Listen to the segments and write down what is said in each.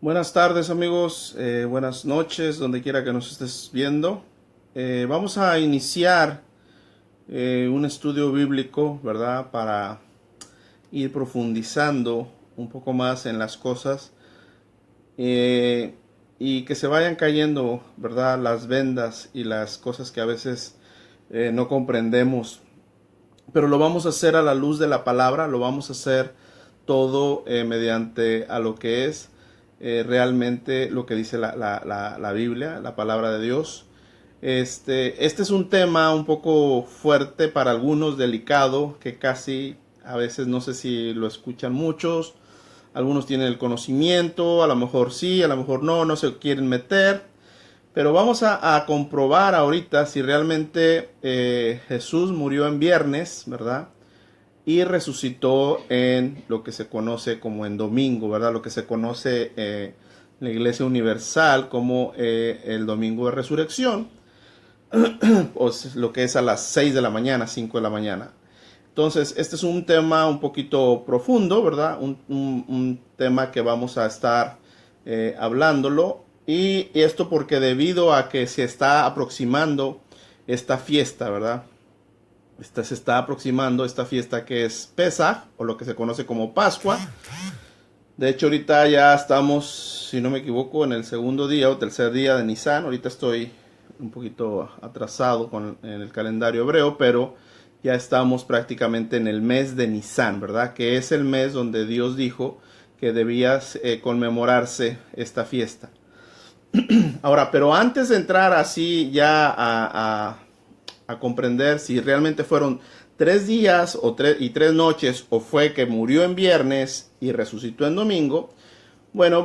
Buenas tardes amigos, buenas noches, donde quiera que nos estés viendo. Vamos a iniciar un estudio bíblico, ¿verdad? Para ir profundizando un poco más en las cosas eh, y que se vayan cayendo, ¿verdad? Las vendas y las cosas que a veces no comprendemos. Pero lo vamos a hacer a la luz de la palabra, lo vamos a hacer todo mediante a lo que es realmente lo que dice la Biblia, la palabra de Dios. Este es un tema un poco fuerte para algunos, delicado, que casi a veces no sé si lo escuchan muchos. Algunos tienen el conocimiento, a lo mejor sí, a lo mejor no, no se quieren meter. Pero vamos a comprobar ahorita si realmente Jesús murió en viernes, ¿verdad? Y resucitó en lo que se conoce como en domingo, ¿verdad? Lo que se conoce en la Iglesia Universal como el domingo de resurrección, o lo que es a las 6 de la mañana, 5 de la mañana. Entonces, este es un tema un poquito profundo, ¿verdad? Un tema que vamos a estar hablándolo. Y esto porque debido a que se está aproximando esta fiesta, ¿verdad? Se está aproximando esta fiesta que es Pesaj, o lo que se conoce como Pascua. De hecho, ahorita ya estamos, si no me equivoco, en el segundo día o tercer día de Nisan. Ahorita estoy un poquito atrasado en el calendario hebreo, pero ya estamos prácticamente en el mes de Nisan, ¿verdad? Que es el mes donde Dios dijo que debía conmemorarse esta fiesta. Ahora, pero antes de entrar así ya a comprender si realmente fueron 3 días y 3 noches o fue que murió en viernes y resucitó en domingo, bueno,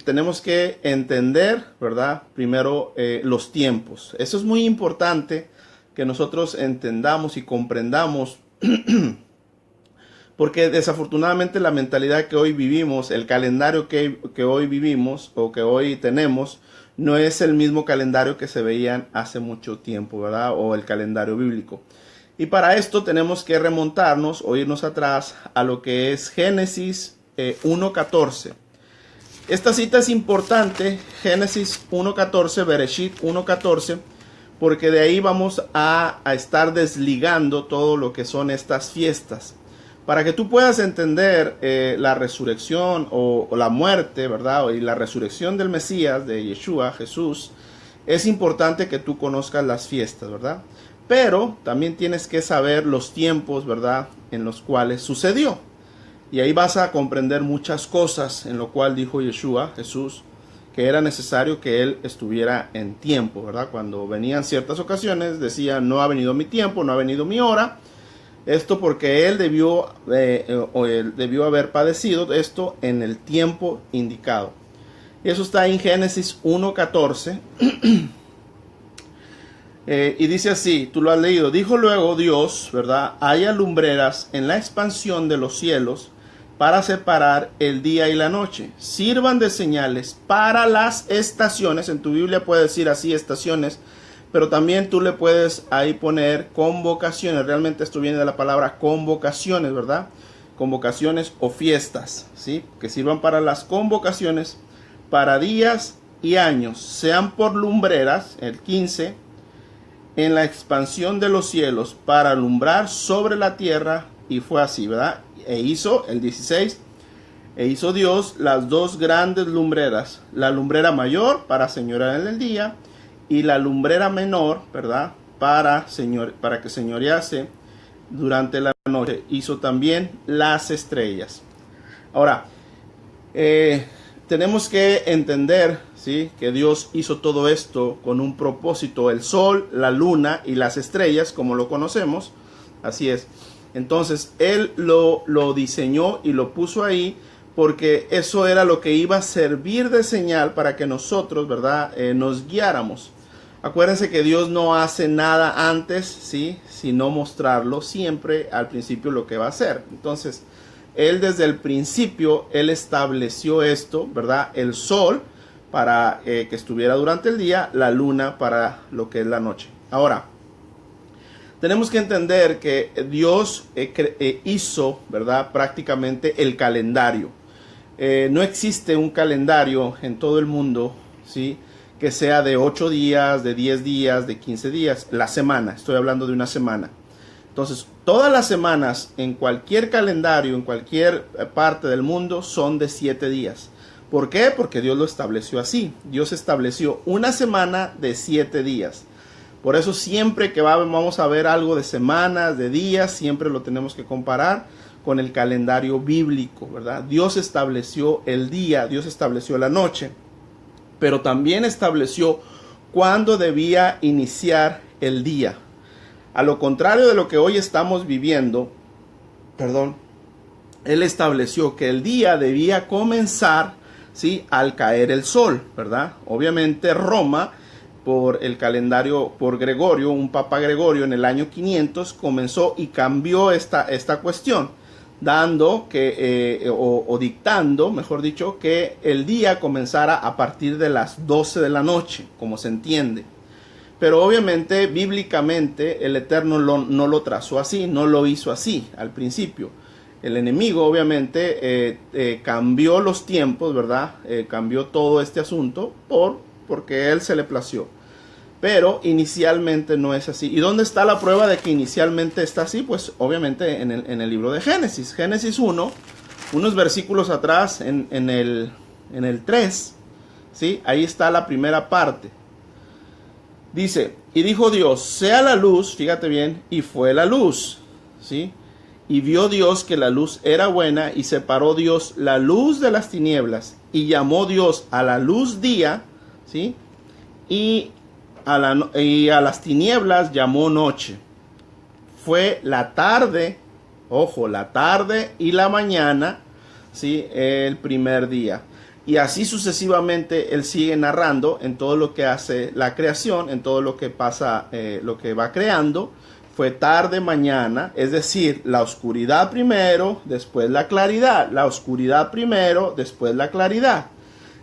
tenemos que entender, ¿verdad? Primero los tiempos. Eso es muy importante que nosotros entendamos y comprendamos porque desafortunadamente la mentalidad que hoy vivimos, el calendario que hoy vivimos o que hoy tenemos, no es el mismo calendario que se veían hace mucho tiempo, ¿verdad? O el calendario bíblico. Y para esto tenemos que remontarnos o irnos atrás a lo que es Génesis 1.14. Esta cita es importante, Génesis 1.14, Bereshit 1.14, porque de ahí vamos a estar desligando todo lo que son estas fiestas. Para que tú puedas entender la resurrección o la muerte, ¿verdad? Y la resurrección del Mesías, de Yeshua, Jesús, es importante que tú conozcas las fiestas, ¿verdad? Pero también tienes que saber los tiempos, ¿verdad? En los cuales sucedió. Y ahí vas a comprender muchas cosas en lo cual dijo Yeshua, Jesús, que era necesario que él estuviera en tiempo, ¿verdad? Cuando venían ciertas ocasiones, decía, no ha venido mi tiempo, no ha venido mi hora. Esto porque él debió haber padecido esto en el tiempo indicado. Y eso está en Génesis 1.14. Y dice así, tú lo has leído. Dijo luego Dios, ¿verdad? Haya lumbreras en la expansión de los cielos para separar el día y la noche. Sirvan de señales para las estaciones. En tu Biblia puede decir así, estaciones. Pero también tú le puedes ahí poner convocaciones. Realmente esto viene de la palabra convocaciones, ¿verdad? Convocaciones o fiestas, ¿sí? Que sirvan para las convocaciones, para días y años. Sean por lumbreras, el 15, en la expansión de los cielos, para alumbrar sobre la tierra. Y fue así, ¿verdad? E hizo, el 16, e hizo Dios las dos grandes lumbreras. La lumbrera mayor para señorear en el día, y la lumbrera menor, ¿verdad? Para que señorease durante la noche. Hizo también las estrellas. Ahora, tenemos que entender, ¿sí? Que Dios hizo todo esto con un propósito. El sol, la luna y las estrellas, como lo conocemos. Así es. Entonces, Él lo diseñó y lo puso ahí porque eso era lo que iba a servir de señal para que nosotros, ¿verdad? Nos guiáramos. Acuérdense que Dios no hace nada antes, ¿sí? Sino mostrarlo siempre al principio lo que va a hacer. Entonces, Él desde el principio, Él estableció esto, ¿verdad? El sol para que estuviera durante el día, la luna para lo que es la noche. Ahora, tenemos que entender que Dios hizo, ¿verdad? Prácticamente el calendario. No existe un calendario en todo el mundo, ¿sí?, que sea de 8 días, de 10 días, de 15 días, la semana. Estoy hablando de una semana. Entonces, todas las semanas en cualquier calendario, en cualquier parte del mundo, son de 7 días. ¿Por qué? Porque Dios lo estableció así. Dios estableció una semana de 7 días. Por eso siempre que vamos a ver algo de semanas, de días, siempre lo tenemos que comparar con el calendario bíblico, ¿verdad? Dios estableció el día, Dios estableció la noche, pero también estableció cuándo debía iniciar el día. A lo contrario de lo que hoy estamos viviendo, Él estableció que el día debía comenzar, ¿sí?, al caer el sol, ¿verdad? Obviamente Roma, por el calendario, por Gregorio, un papa Gregorio, en el año 500 comenzó y cambió esta cuestión, dando que, o dictando, mejor dicho, que el día comenzara a partir de las 12 de la noche, como se entiende. Pero obviamente, bíblicamente, el Eterno no lo trazó así, no lo hizo así al principio. El enemigo, obviamente, cambió los tiempos, ¿verdad? Cambió todo este asunto porque él se le plació. Pero inicialmente no es así. ¿Y dónde está la prueba de que inicialmente está así? Pues obviamente en el libro de Génesis. Génesis 1, unos versículos atrás, en el 3, ¿sí? Ahí está la primera parte. Dice, y dijo Dios, sea la luz, fíjate bien, y fue la luz, ¿sí? Y vio Dios que la luz era buena, y separó Dios la luz de las tinieblas, y llamó Dios a la luz día, ¿sí? Y a las tinieblas llamó noche. Fue la tarde, ojo, la tarde y la mañana, ¿sí?, el primer día. Y así sucesivamente él sigue narrando en todo lo que hace la creación, en todo lo que pasa, lo que va creando. Fue tarde, mañana, es decir, la oscuridad primero, después la claridad. La oscuridad primero, después la claridad.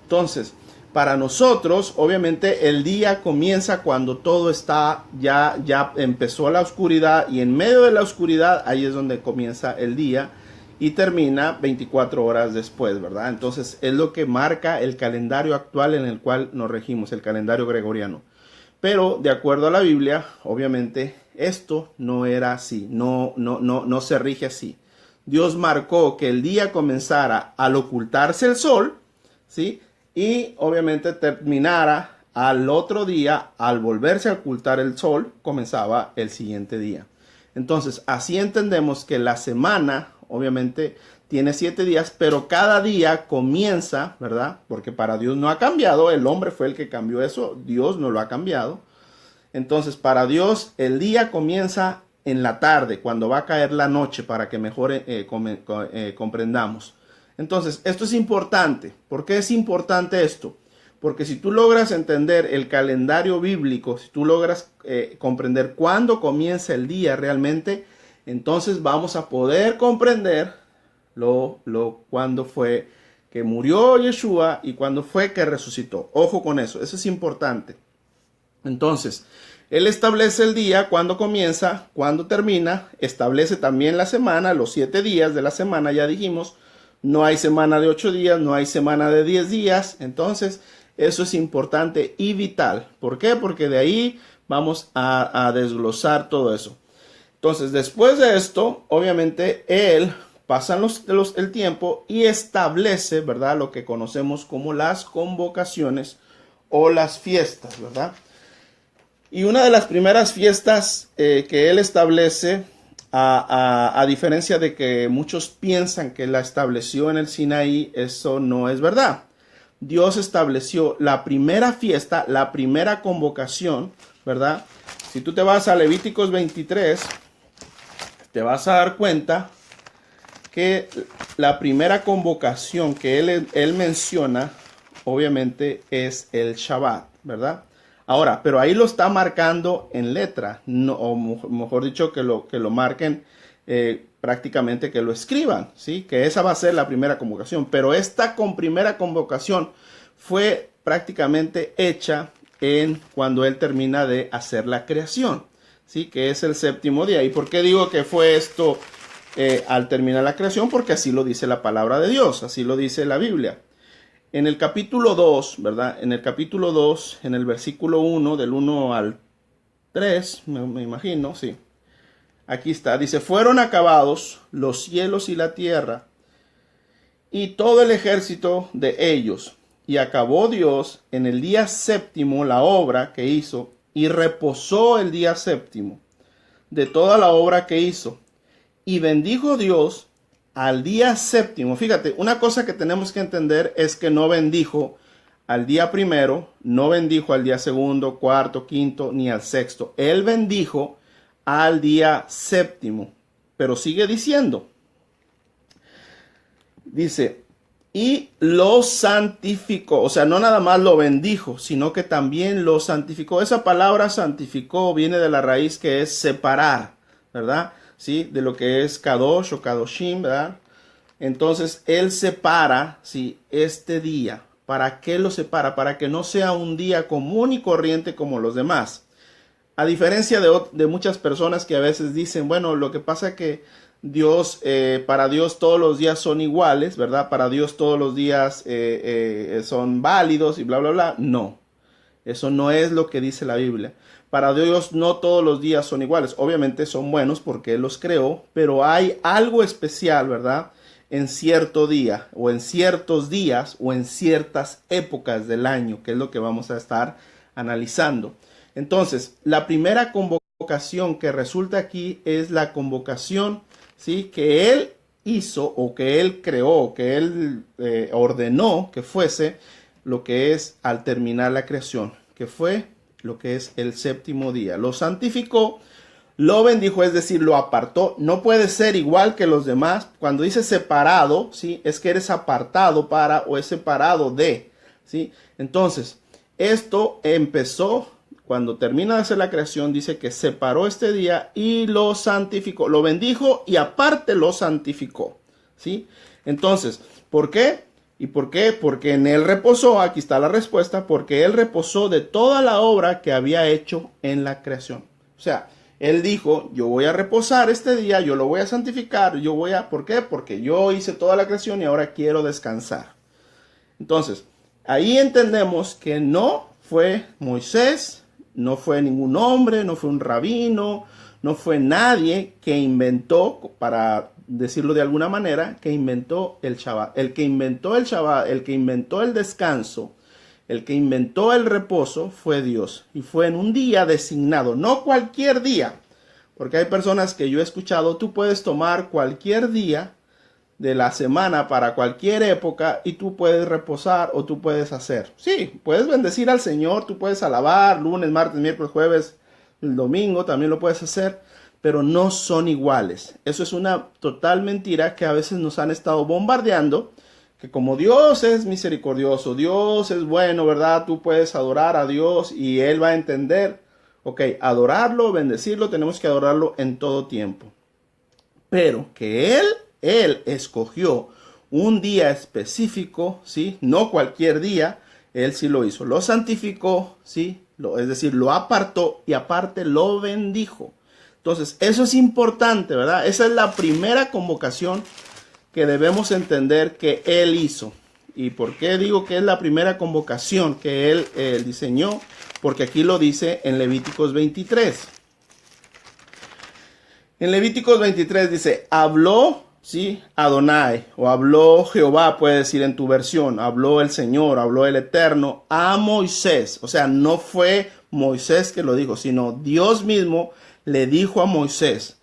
Entonces, para nosotros, obviamente, el día comienza cuando todo está, ya empezó la oscuridad, y en medio de la oscuridad, ahí es donde comienza el día y termina 24 horas después, ¿verdad? Entonces, es lo que marca el calendario actual en el cual nos regimos, el calendario gregoriano. Pero, de acuerdo a la Biblia, obviamente, esto no era así, no se rige así. Dios marcó que el día comenzara al ocultarse el sol, ¿sí?, y obviamente terminara al otro día, al volverse a ocultar el sol, comenzaba el siguiente día. Entonces, así entendemos que la semana, obviamente, tiene 7 días, pero cada día comienza, ¿verdad? Porque para Dios no ha cambiado, el hombre fue el que cambió eso, Dios no lo ha cambiado. Entonces, para Dios, el día comienza en la tarde, cuando va a caer la noche, para que mejor comprendamos. Entonces, esto es importante. ¿Por qué es importante esto? Porque si tú logras entender el calendario bíblico, si tú logras comprender cuándo comienza el día realmente, entonces vamos a poder comprender cuándo fue que murió Yeshua y cuándo fue que resucitó. Ojo con eso es importante. Entonces, Él establece el día, cuándo comienza, cuándo termina, establece también la semana, los 7 días de la semana, ya dijimos. No hay semana de 8 días, no hay semana de 10 días. Entonces, eso es importante y vital. ¿Por qué? Porque de ahí vamos a desglosar todo eso. Entonces, después de esto, obviamente, Él pasa el tiempo y establece, ¿verdad?, lo que conocemos como las convocaciones o las fiestas, ¿verdad? Y una de las primeras fiestas que Él establece, a diferencia de que muchos piensan que la estableció en el Sinaí, eso no es verdad. Dios estableció la primera fiesta, la primera convocación, ¿verdad? Si tú te vas a Levíticos 23, te vas a dar cuenta que la primera convocación que él menciona, obviamente, es el Shabbat, ¿verdad? Ahora, pero ahí lo está marcando en letra, no, o mejor dicho, que lo marquen prácticamente, que lo escriban, ¿sí? Que esa va a ser la primera convocación. Pero esta primera convocación fue prácticamente hecha cuando Él termina de hacer la creación, ¿sí? Que es el 7º día. ¿Y por qué digo que fue esto al terminar la creación, porque así lo dice la palabra de Dios, así lo dice la Biblia. En el capítulo 2, ¿verdad? En el capítulo 2, en el versículo 1, del 1 al 3, me imagino, sí. Aquí está, dice, fueron acabados los cielos y la tierra y todo el ejército de ellos. Y acabó Dios en el día séptimo la obra que hizo y reposó el día séptimo de toda la obra que hizo. Y bendijo Dios al día séptimo. Fíjate, una cosa que tenemos que entender es que no bendijo al día primero, no bendijo al día segundo, cuarto, quinto, ni al sexto. Él bendijo al día séptimo. Pero sigue diciendo. Dice, y lo santificó. O sea, no nada más lo bendijo, sino que también lo santificó. Esa palabra santificó viene de la raíz que es separar, ¿verdad? ¿Sí? De lo que es kadosh o kadoshim, ¿verdad? Entonces, él separa, ¿sí? Este día. ¿Para qué lo separa? Para que no sea un día común y corriente como los demás. A diferencia de muchas personas que a veces dicen, bueno, lo que pasa es que Dios, para Dios todos los días son iguales, ¿verdad? Para Dios todos los días son válidos y bla, bla, bla. No, eso no es lo que dice la Biblia. Para Dios no todos los días son iguales. Obviamente son buenos porque Él los creó, pero hay algo especial, ¿verdad? En cierto día o en ciertos días o en ciertas épocas del año, que es lo que vamos a estar analizando. Entonces, la primera convocación que resulta aquí es la convocación, ¿sí?, que Él hizo o que Él creó o que Él ordenó que fuese lo que es al terminar la creación, que fue lo que es el séptimo día. Lo santificó, lo bendijo, es decir, lo apartó. No puede ser igual que los demás. Cuando dice separado, ¿sí?, es que eres apartado para o es separado de, ¿sí? Entonces, esto empezó cuando termina de hacer la creación, dice que separó este día y lo santificó, lo bendijo y aparte lo santificó, ¿sí? Entonces, ¿por qué? ¿Y por qué? Porque en él reposó, aquí está la respuesta, porque él reposó de toda la obra que había hecho en la creación. O sea, él dijo, yo voy a reposar este día, yo lo voy a santificar, yo voy a, ¿por qué? Porque yo hice toda la creación y ahora quiero descansar. Entonces, ahí entendemos que no fue Moisés, no fue ningún hombre, no fue un rabino, no fue nadie que inventó, para decirlo de alguna manera, que inventó el Shabbat. El que inventó el Shabbat, el que inventó el descanso, el que inventó el reposo fue Dios. Y fue en un día designado, no cualquier día. Porque hay personas que yo he escuchado, tú puedes tomar cualquier día de la semana para cualquier época y tú puedes reposar o tú puedes hacer. Sí, puedes bendecir al Señor, tú puedes alabar lunes, martes, miércoles, jueves, el domingo también lo puedes hacer, pero no son iguales. Eso es una total mentira que a veces nos han estado bombardeando, que como Dios es misericordioso, Dios es bueno, ¿verdad? Tú puedes adorar a Dios y Él va a entender. Ok, adorarlo, bendecirlo, tenemos que adorarlo en todo tiempo. Pero que Él escogió un día específico, ¿sí? No cualquier día, Él sí lo hizo. Lo santificó, ¿sí? Es decir, lo apartó y aparte lo bendijo. Entonces, eso es importante, ¿verdad? Esa es la primera convocación que debemos entender que Él hizo. ¿Y por qué digo que es la primera convocación que Él diseñó? Porque aquí lo dice en Levíticos 23. En Levíticos 23 dice, habló, ¿sí?, Adonai, o habló Jehová, puede decir en tu versión, habló el Señor, habló el Eterno a Moisés. O sea, no fue Moisés que lo dijo, sino Dios mismo le dijo a Moisés,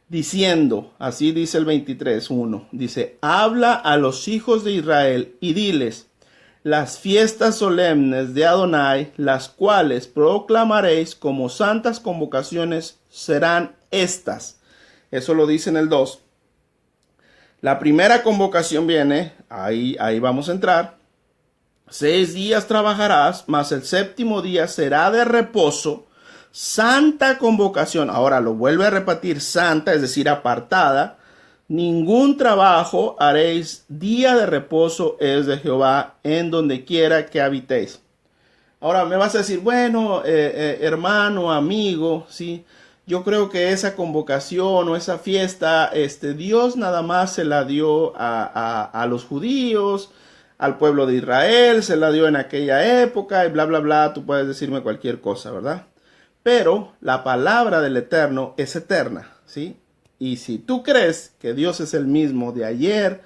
diciendo, así dice el 23:1, dice, habla a los hijos de Israel y diles, las fiestas solemnes de Adonai, las cuales proclamaréis como santas convocaciones, serán estas. Eso lo dice en el 2. La primera convocación viene, ahí vamos a entrar. 6 días trabajarás, mas el séptimo día será de reposo, santa convocación. Ahora lo vuelve a repetir, santa, es decir, apartada. Ningún trabajo haréis, día de reposo es de Jehová, en donde quiera que habitéis. Ahora me vas a decir, bueno, hermano, amigo, ¿sí? yo creo que esa convocación o esa fiesta, Dios nada más se la dio a los judíos, al pueblo de Israel, se la dio en aquella época y bla, bla, bla, tú puedes decirme cualquier cosa, ¿verdad? Pero la palabra del Eterno es eterna, ¿sí? Y si tú crees que Dios es el mismo de ayer,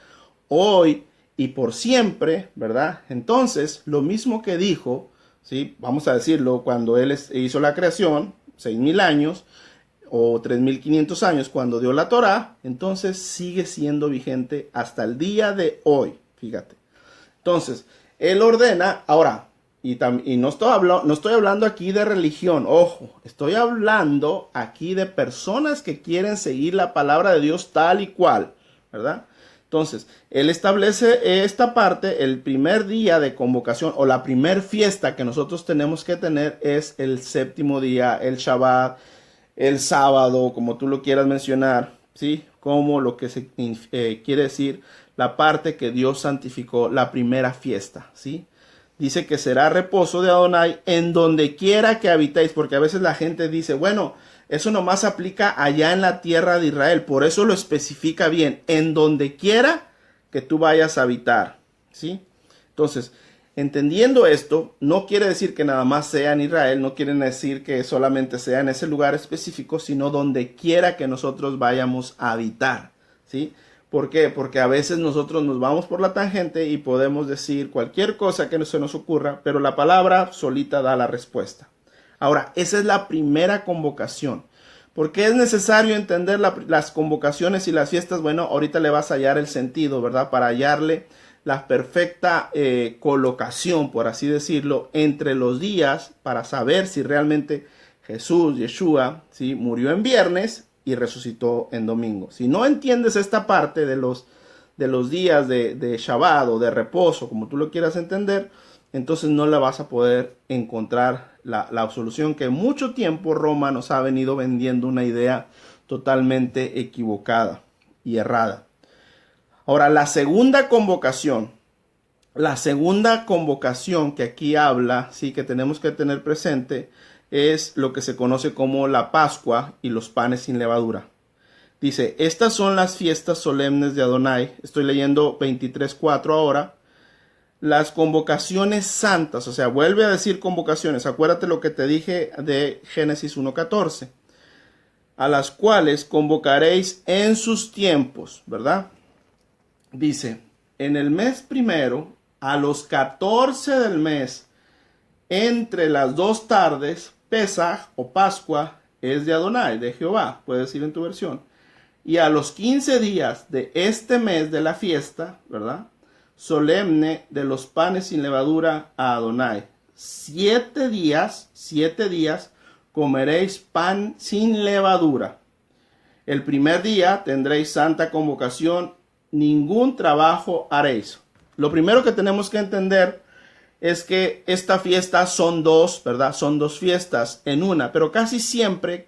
hoy y por siempre, ¿verdad? Entonces, lo mismo que dijo, ¿sí? Vamos a decirlo, cuando Él hizo la creación, 6,000 años, o 3,500 años cuando dio la Torá, entonces sigue siendo vigente hasta el día de hoy, fíjate. Entonces, Él ordena, ahora, y no estoy hablando aquí de religión, ojo, estoy hablando aquí de personas que quieren seguir la palabra de Dios tal y cual, ¿verdad? Entonces, Él establece esta parte, el primer día de convocación o la primer fiesta que nosotros tenemos que tener es el séptimo día, el Shabbat, el sábado, como tú lo quieras mencionar, ¿sí? Como lo que se quiere decir la parte que Dios santificó, la primera fiesta, ¿sí? Dice que será reposo de Adonai en donde quiera que habitéis, porque a veces la gente dice, bueno, eso nomás aplica allá en la tierra de Israel, por eso lo especifica bien, en donde quiera que tú vayas a habitar, ¿sí? Entonces, entendiendo esto, no quiere decir que nada más sea en Israel, no quiere decir que solamente sea en ese lugar específico, sino donde quiera que nosotros vayamos a habitar, ¿sí? ¿Por qué? Porque a veces nosotros nos vamos por la tangente y podemos decir cualquier cosa que no se nos ocurra, pero la palabra solita da la respuesta. Ahora, esa es la primera convocación. ¿Por qué es necesario entender las convocaciones y las fiestas? Bueno, ahorita le vas a hallar el sentido, ¿verdad? Para hallarle la perfecta colocación, por así decirlo, entre los días para saber si realmente Jesús, Yeshua, ¿sí? Murió en viernes y resucitó en domingo. Si no entiendes esta parte de los días de Shabbat o de reposo, como tú lo quieras entender, entonces no la vas a poder encontrar la solución que mucho tiempo Roma nos ha venido vendiendo una idea totalmente equivocada y errada. Ahora, la segunda convocación que aquí habla, sí, que tenemos que tener presente, es lo que se conoce como la Pascua y los panes sin levadura. Dice, estas son las fiestas solemnes de Adonai. Estoy leyendo 23:4 ahora. Las convocaciones santas, o sea, vuelve a decir convocaciones. Acuérdate lo que te dije de Génesis 1:14. A las cuales convocaréis en sus tiempos, ¿verdad? Dice, en el mes primero, a los 14 del mes, entre las 2 tardes, Pesaj o Pascua es de Adonai, de Jehová, puedes decir en tu versión. Y a los 15 días de este mes de la fiesta, ¿verdad? Solemne de los panes sin levadura a Adonai. 7 días comeréis pan sin levadura. El primer día tendréis santa convocación, ningún trabajo haréis. Lo primero que tenemos que entender es que esta fiesta son dos, ¿verdad? Son dos fiestas en una, pero casi siempre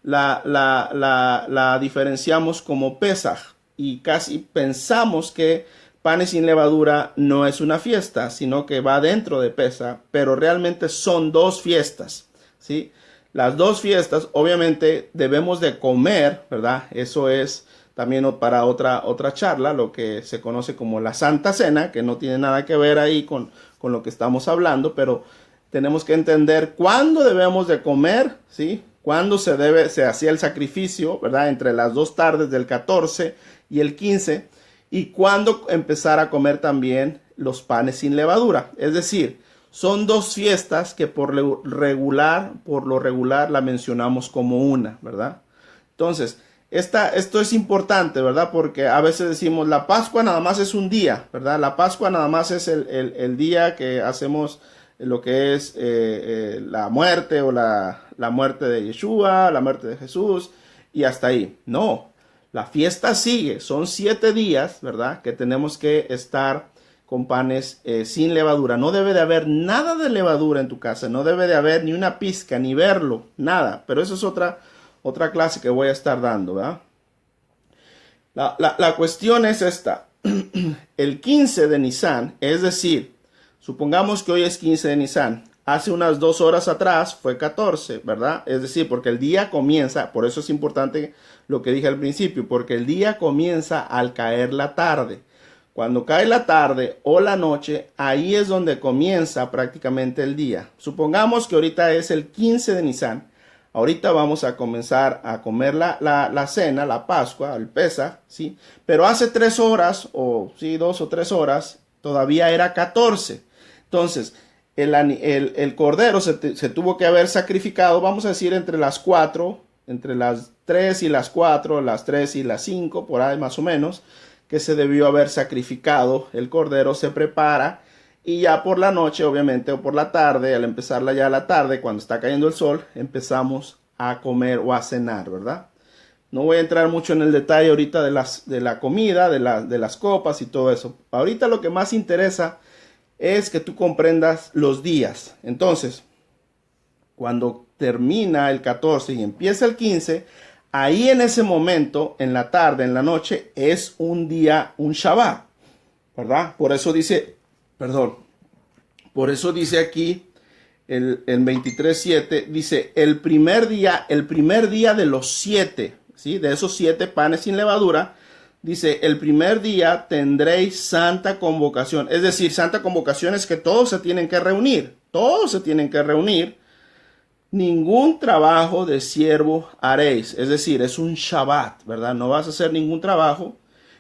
la diferenciamos como Pesaj y casi pensamos que panes sin levadura no es una fiesta, sino que va dentro de Pesaj, pero realmente son dos fiestas, ¿sí? Las dos fiestas, obviamente, debemos de comer, ¿verdad? Eso es también para otra charla, lo que se conoce como la Santa Cena, que no tiene nada que ver ahí con lo que estamos hablando, pero tenemos que entender cuándo debemos de comer, ¿sí? Cuándo se hacía el sacrificio, ¿verdad? Entre las 2 tardes del 14 y el 15, y cuándo empezar a comer también los panes sin levadura. Es decir, son dos fiestas que por lo regular la mencionamos como una, ¿verdad? Entonces, esto es importante, ¿verdad? Porque a veces decimos, la Pascua nada más es un día, ¿verdad? La Pascua nada más es el día que hacemos lo que es la muerte o la muerte de Yeshua, la muerte de Jesús, y hasta ahí. No, la fiesta sigue, son 7 días, ¿verdad? Que tenemos que estar con panes sin levadura. No debe de haber nada de levadura en tu casa, no debe de haber ni una pizca, ni verlo, nada. Pero eso es otra clase que voy a estar dando, ¿verdad? La cuestión es esta. El 15 de Nisan, es decir, supongamos que hoy es 15 de Nisan. hace unas 2 horas atrás fue 14, ¿verdad? Es decir, porque el día comienza, por eso es importante lo que dije al principio, porque el día comienza al caer la tarde. Cuando cae la tarde o la noche, ahí es donde comienza prácticamente el día. Supongamos que ahorita es el 15 de Nisan. Ahorita vamos a comenzar a comer la cena, la Pascua, el Pesaj, ¿sí? Pero hace 3 horas, o sí, 2 o 3 horas, todavía era 14. Entonces, el cordero se tuvo que haber sacrificado, vamos a decir, entre las 4, entre las 3 y las 4, las 3 y las 5, por ahí más o menos, que se debió haber sacrificado. El cordero se prepara y ya por la noche, obviamente, o por la tarde, al empezarla ya la tarde, cuando está cayendo el sol, empezamos a comer o a cenar, ¿verdad? No voy a entrar mucho en el detalle ahorita de la comida, de las copas y todo eso. Ahorita lo que más interesa es que tú comprendas los días. Entonces, cuando termina el 14 y empieza el 15, ahí en ese momento, en la tarde, en la noche, es un día, un Shabbat, ¿verdad? Por eso dice aquí el 23:7, dice, el primer día de los 7, ¿sí? De esos 7 panes sin levadura, dice, el primer día tendréis santa convocación. Es decir, santa convocación es que todos se tienen que reunir, Ningún trabajo de siervo haréis. Es decir, es un Shabbat, ¿verdad? No vas a hacer ningún trabajo.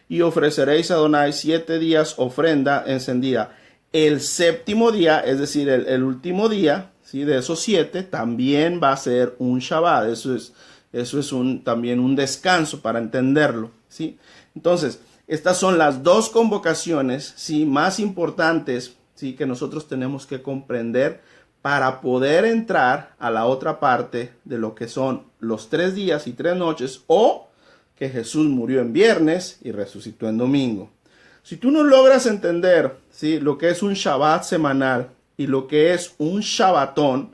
Y ofreceréis a Adonai 7 días ofrenda encendida. El séptimo día, es decir, el último día, ¿sí? De esos 7, también va a ser un Shabbat. Eso es también un descanso para entenderlo, ¿sí? Entonces, estas son las 2 convocaciones, ¿sí? Más importantes, ¿sí? Que nosotros tenemos que comprender para poder entrar a la otra parte de lo que son los 3 días y 3 noches, o que Jesús murió en viernes y resucitó en domingo. Si tú no logras entender, ¿sí? Lo que es un Shabbat semanal y lo que es un Shabbatón,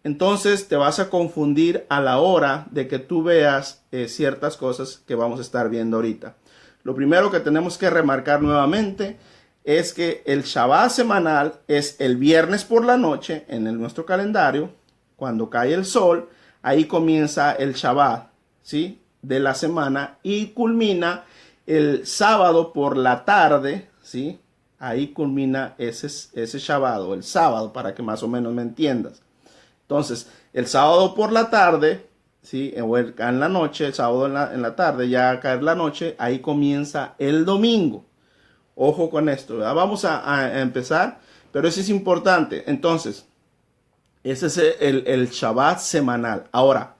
entonces te vas a confundir a la hora de que tú veas ciertas cosas que vamos a estar viendo ahorita. Lo primero que tenemos que remarcar nuevamente es que el Shabbat semanal es el viernes por la noche en nuestro calendario. Cuando cae el sol, ahí comienza el Shabbat, ¿sí? De la semana, y culmina el sábado por la tarde, ¿sí? Ahí culmina ese Shabbat, o el sábado, para que más o menos me entiendas. Entonces, el sábado por la tarde, ¿sí? O en la noche, el sábado en la tarde, ya a caer la noche, ahí comienza el domingo. Ojo con esto, ¿verdad? Vamos a empezar, pero eso es importante. Entonces, ese es el Shabbat semanal. Ahora,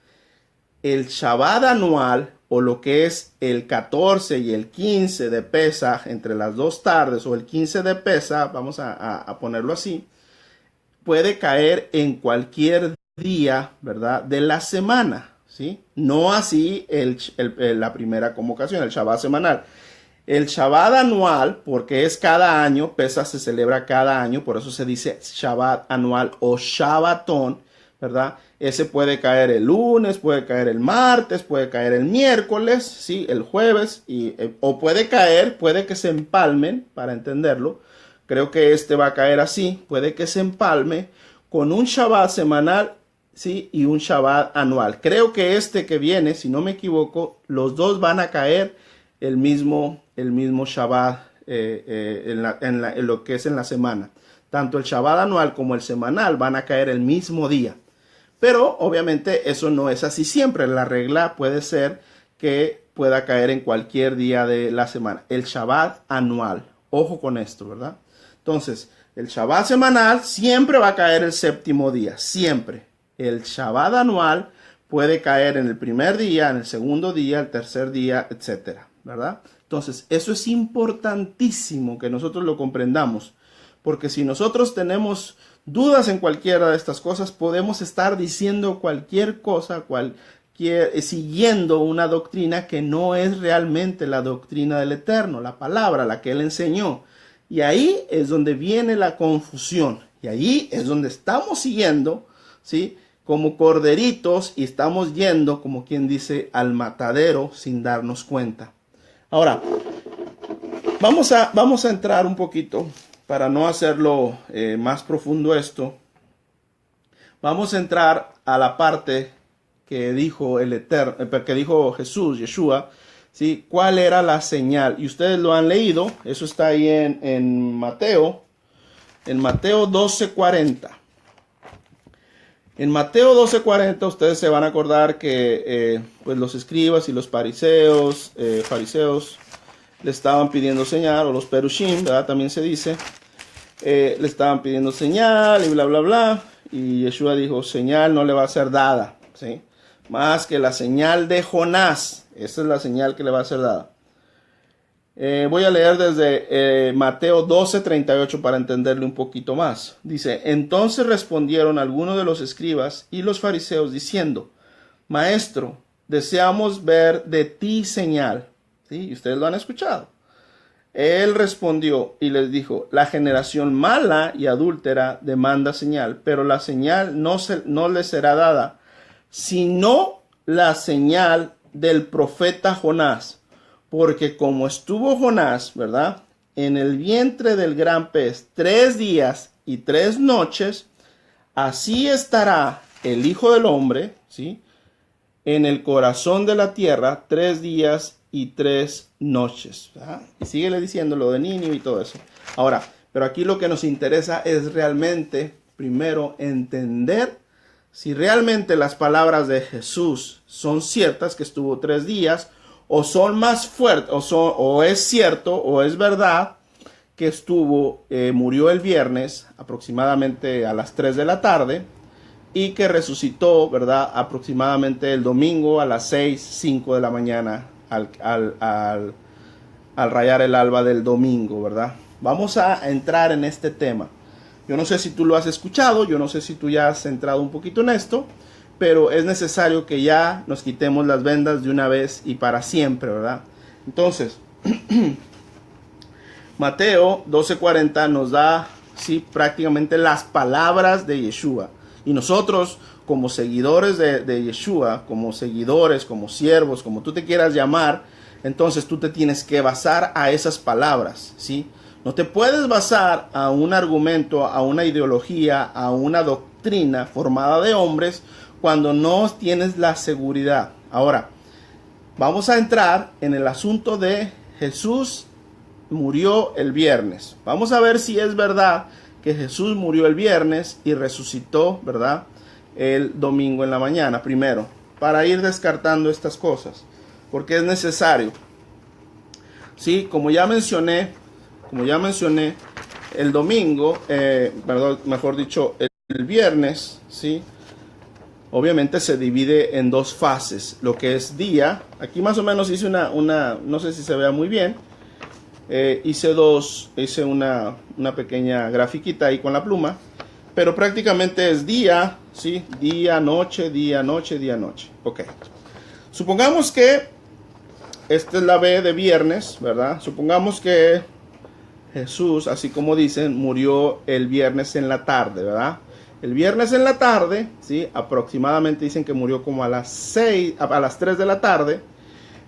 el Shabbat anual, o lo que es el 14 y el 15 de Pesaj, entre las 2 tardes, o el 15 de Pesaj, vamos a ponerlo así, puede caer en cualquier día, ¿verdad? De la semana, ¿sí? No así la primera convocación, el Shabbat semanal. El Shabbat anual, porque es cada año, Pesaj se celebra cada año, por eso se dice Shabbat anual o Shabbatón, ¿verdad? Ese puede caer el lunes, puede caer el martes, puede caer el miércoles, ¿sí? El jueves, o puede que se empalmen, para entenderlo. Creo que este va a caer así, puede que se empalme con un Shabbat semanal, ¿sí? Y un Shabbat anual. Creo que este que viene, si no me equivoco, los dos van a caer el mismo Shabbat en lo que es en la semana. Tanto el Shabbat anual como el semanal van a caer el mismo día. Pero obviamente eso no es así siempre. La regla puede ser que pueda caer en cualquier día de la semana. El Shabbat anual. Ojo con esto, ¿verdad? Entonces, el Shabbat semanal siempre va a caer el séptimo día. Siempre. El Shabbat anual puede caer en el primer día, en el segundo día, el tercer día, etcétera, ¿verdad? Entonces, eso es importantísimo que nosotros lo comprendamos. Porque si nosotros tenemos dudas en cualquiera de estas cosas, podemos estar diciendo cualquier cosa, siguiendo una doctrina que no es realmente la doctrina del Eterno, la palabra, la que Él enseñó. Y ahí es donde viene la confusión. Y ahí es donde estamos siguiendo, ¿sí? Como corderitos, y estamos yendo, como quien dice, al matadero sin darnos cuenta. Ahora, vamos a entrar un poquito, para no hacerlo más profundo esto, Vamos a entrar a la parte que dijo que dijo Jesús, Yeshua, ¿sí? ¿Cuál era la señal? Y ustedes lo han leído, eso está ahí en Mateo 12:40. En Mateo 12:40 ustedes se van a acordar que pues los escribas y los fariseos le estaban pidiendo señal, o los perushim, ¿verdad? También se dice, le estaban pidiendo señal y bla, bla, bla. Y Yeshua dijo, señal no le va a ser dada, ¿sí? Más que la señal de Jonás. Esa es la señal que le va a ser dada. Voy a leer desde Mateo 12:38 para entenderle un poquito más. Dice, entonces respondieron algunos de los escribas y los fariseos diciendo, Maestro, deseamos ver de ti señal. ¿Sí? Y ustedes lo han escuchado. Él respondió y les dijo, la generación mala y adúltera demanda señal, pero la señal no le será dada, sino la señal del profeta Jonás. Porque como estuvo Jonás, ¿verdad? En el vientre del gran pez 3 días y 3 noches, así estará el Hijo del Hombre, ¿sí? En el corazón de la tierra 3 días y 3 noches. ¿Verdad? Y síguele diciendo lo de Nínive y todo eso. Ahora, pero aquí lo que nos interesa es realmente, primero, entender si realmente las palabras de Jesús son ciertas, que estuvo 3 días, o son más fuertes, o es cierto, o es verdad, que murió el viernes aproximadamente a las 3 de la tarde, y que resucitó, ¿verdad? Aproximadamente el domingo a las 5 de la mañana, al rayar el alba del domingo, ¿verdad? Vamos a entrar en este tema. Yo no sé si tú lo has escuchado, yo no sé si tú ya has entrado un poquito en esto, pero es necesario que ya nos quitemos las vendas de una vez y para siempre, ¿verdad? Entonces, Mateo 12:40 nos da, sí, prácticamente las palabras de Yeshua. Y nosotros, como seguidores de Yeshua, como seguidores, como siervos, como tú te quieras llamar, entonces tú te tienes que basar a esas palabras, ¿sí? No te puedes basar a un argumento, a una ideología, a una doctrina formada de hombres cuando no tienes la seguridad. Ahora, vamos a entrar en el asunto de Jesús murió el viernes. Vamos a ver si es verdad que Jesús murió el viernes y resucitó, ¿verdad? El domingo en la mañana, primero, para ir descartando estas cosas, porque es necesario. Sí, como ya mencioné, el domingo, mejor dicho, el viernes, ¿sí? Obviamente se divide en 2 fases, lo que es día. Aquí más o menos hice una no sé si se vea muy bien. Hice una pequeña grafiquita ahí con la pluma, pero prácticamente es día, ¿sí? Día, noche, día, noche, día, noche. Ok. Supongamos que esta es la B de viernes, ¿verdad? Supongamos que Jesús, así como dicen, murió el viernes en la tarde, ¿verdad? El viernes en la tarde, ¿sí? Aproximadamente dicen que murió como a las 3 de la tarde.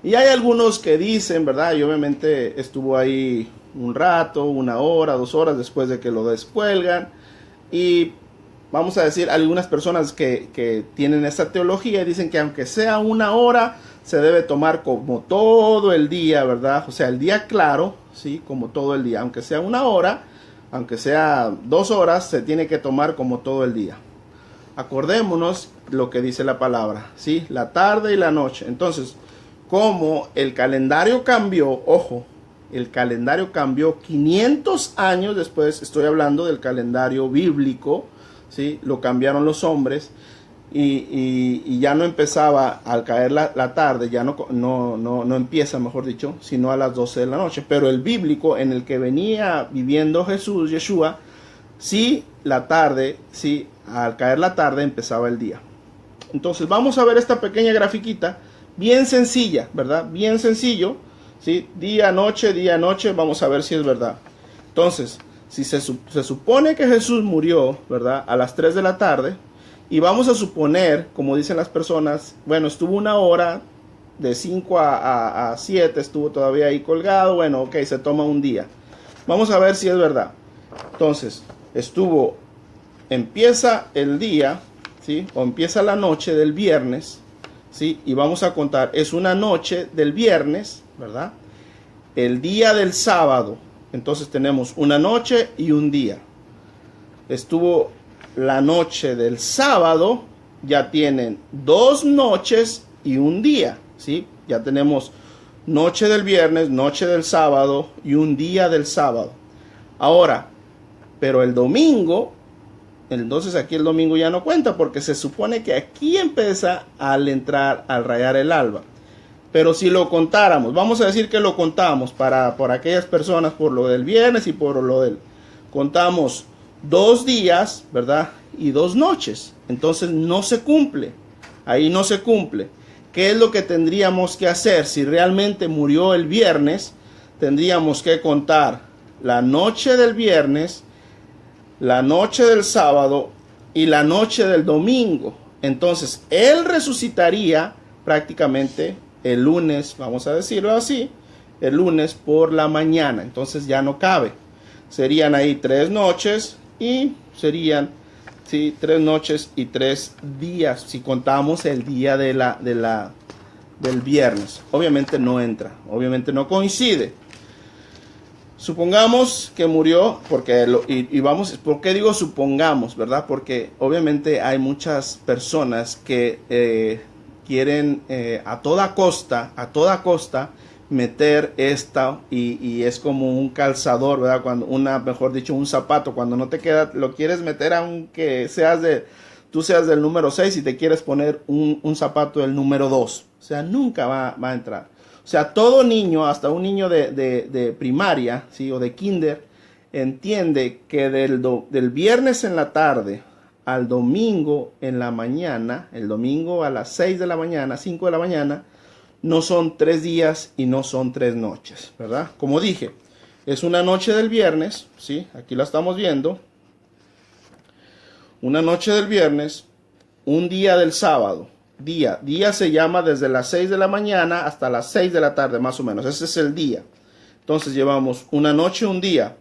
Y hay algunos que dicen, ¿verdad? Y obviamente estuvo ahí un rato, 1 hora, 2 horas después de que lo descuelgan. Y vamos a decir, algunas personas que tienen esta teología dicen que aunque sea 1 hora, se debe tomar como todo el día, ¿verdad? O sea, el día claro, ¿sí? Como todo el día. Aunque sea 1 hora, aunque sea 2 horas, se tiene que tomar como todo el día. Acordémonos lo que dice la palabra, ¿sí? La tarde y la noche. Entonces, como el calendario cambió, ojo, el calendario cambió 500 años después, estoy hablando del calendario bíblico, ¿sí? Lo cambiaron los hombres y ya no empezaba al caer la tarde, ya no empieza, mejor dicho, sino a las 12 de la noche. Pero el bíblico en el que venía viviendo Jesús, Yeshua, sí, la tarde, sí, al caer la tarde empezaba el día. Entonces vamos a ver esta pequeña grafiquita, bien sencilla, ¿verdad? Bien sencillo, ¿sí? Día, noche, vamos a ver si es verdad. Entonces, si se supone que Jesús murió, ¿verdad? A las 3 de la tarde, y vamos a suponer, como dicen las personas, bueno, estuvo 1 hora, de 5 a 7, estuvo todavía ahí colgado, bueno, ok, se toma un día. Vamos a ver si es verdad. Entonces, empieza el día, ¿sí? O empieza la noche del viernes, ¿sí? Y vamos a contar, es una noche del viernes, ¿verdad? El día del sábado, entonces tenemos una noche y un día. Estuvo la noche del sábado, ya tienen 2 noches y un día, ¿sí? Ya tenemos noche del viernes, noche del sábado y un día del sábado. Ahora, pero el domingo, entonces aquí el domingo ya no cuenta porque se supone que aquí empieza al entrar, al rayar el alba. Pero si lo contáramos, vamos a decir que lo contamos por aquellas personas, por lo del viernes y por lo del... Contamos 2 días, ¿verdad? Y 2 noches. Entonces no se cumple. Ahí no se cumple. ¿Qué es lo que tendríamos que hacer? Si realmente murió el viernes, tendríamos que contar la noche del viernes, la noche del sábado y la noche del domingo. Entonces, él resucitaría prácticamente el lunes, vamos a decirlo así, el lunes por la mañana. Entonces ya no cabe. Serían ahí 3 noches y serían, sí, 3 noches y 3 días. Si contamos el día del viernes. Obviamente no entra, obviamente no coincide. Supongamos que murió, porque vamos, ¿por qué digo supongamos, verdad? Porque obviamente hay muchas personas que quieren a toda costa meter esta y es como un calzador, ¿verdad? Cuando mejor dicho, un zapato, cuando no te queda, lo quieres meter aunque tú seas del número 6 y te quieres poner un zapato del número 2. O sea, nunca va a entrar. O sea, todo niño, hasta un niño de primaria, ¿sí? O de kinder, entiende que del viernes en la tarde al domingo en la mañana, el domingo a las 6 de la mañana, 5 de la mañana, no son 3 días y no son 3 noches, ¿verdad? Como dije, es una noche del viernes, ¿sí? Aquí la estamos viendo. Una noche del viernes, un día del sábado. Día se llama desde las 6 de la mañana hasta las 6 de la tarde, más o menos. Ese es el día. Entonces llevamos una noche, un día.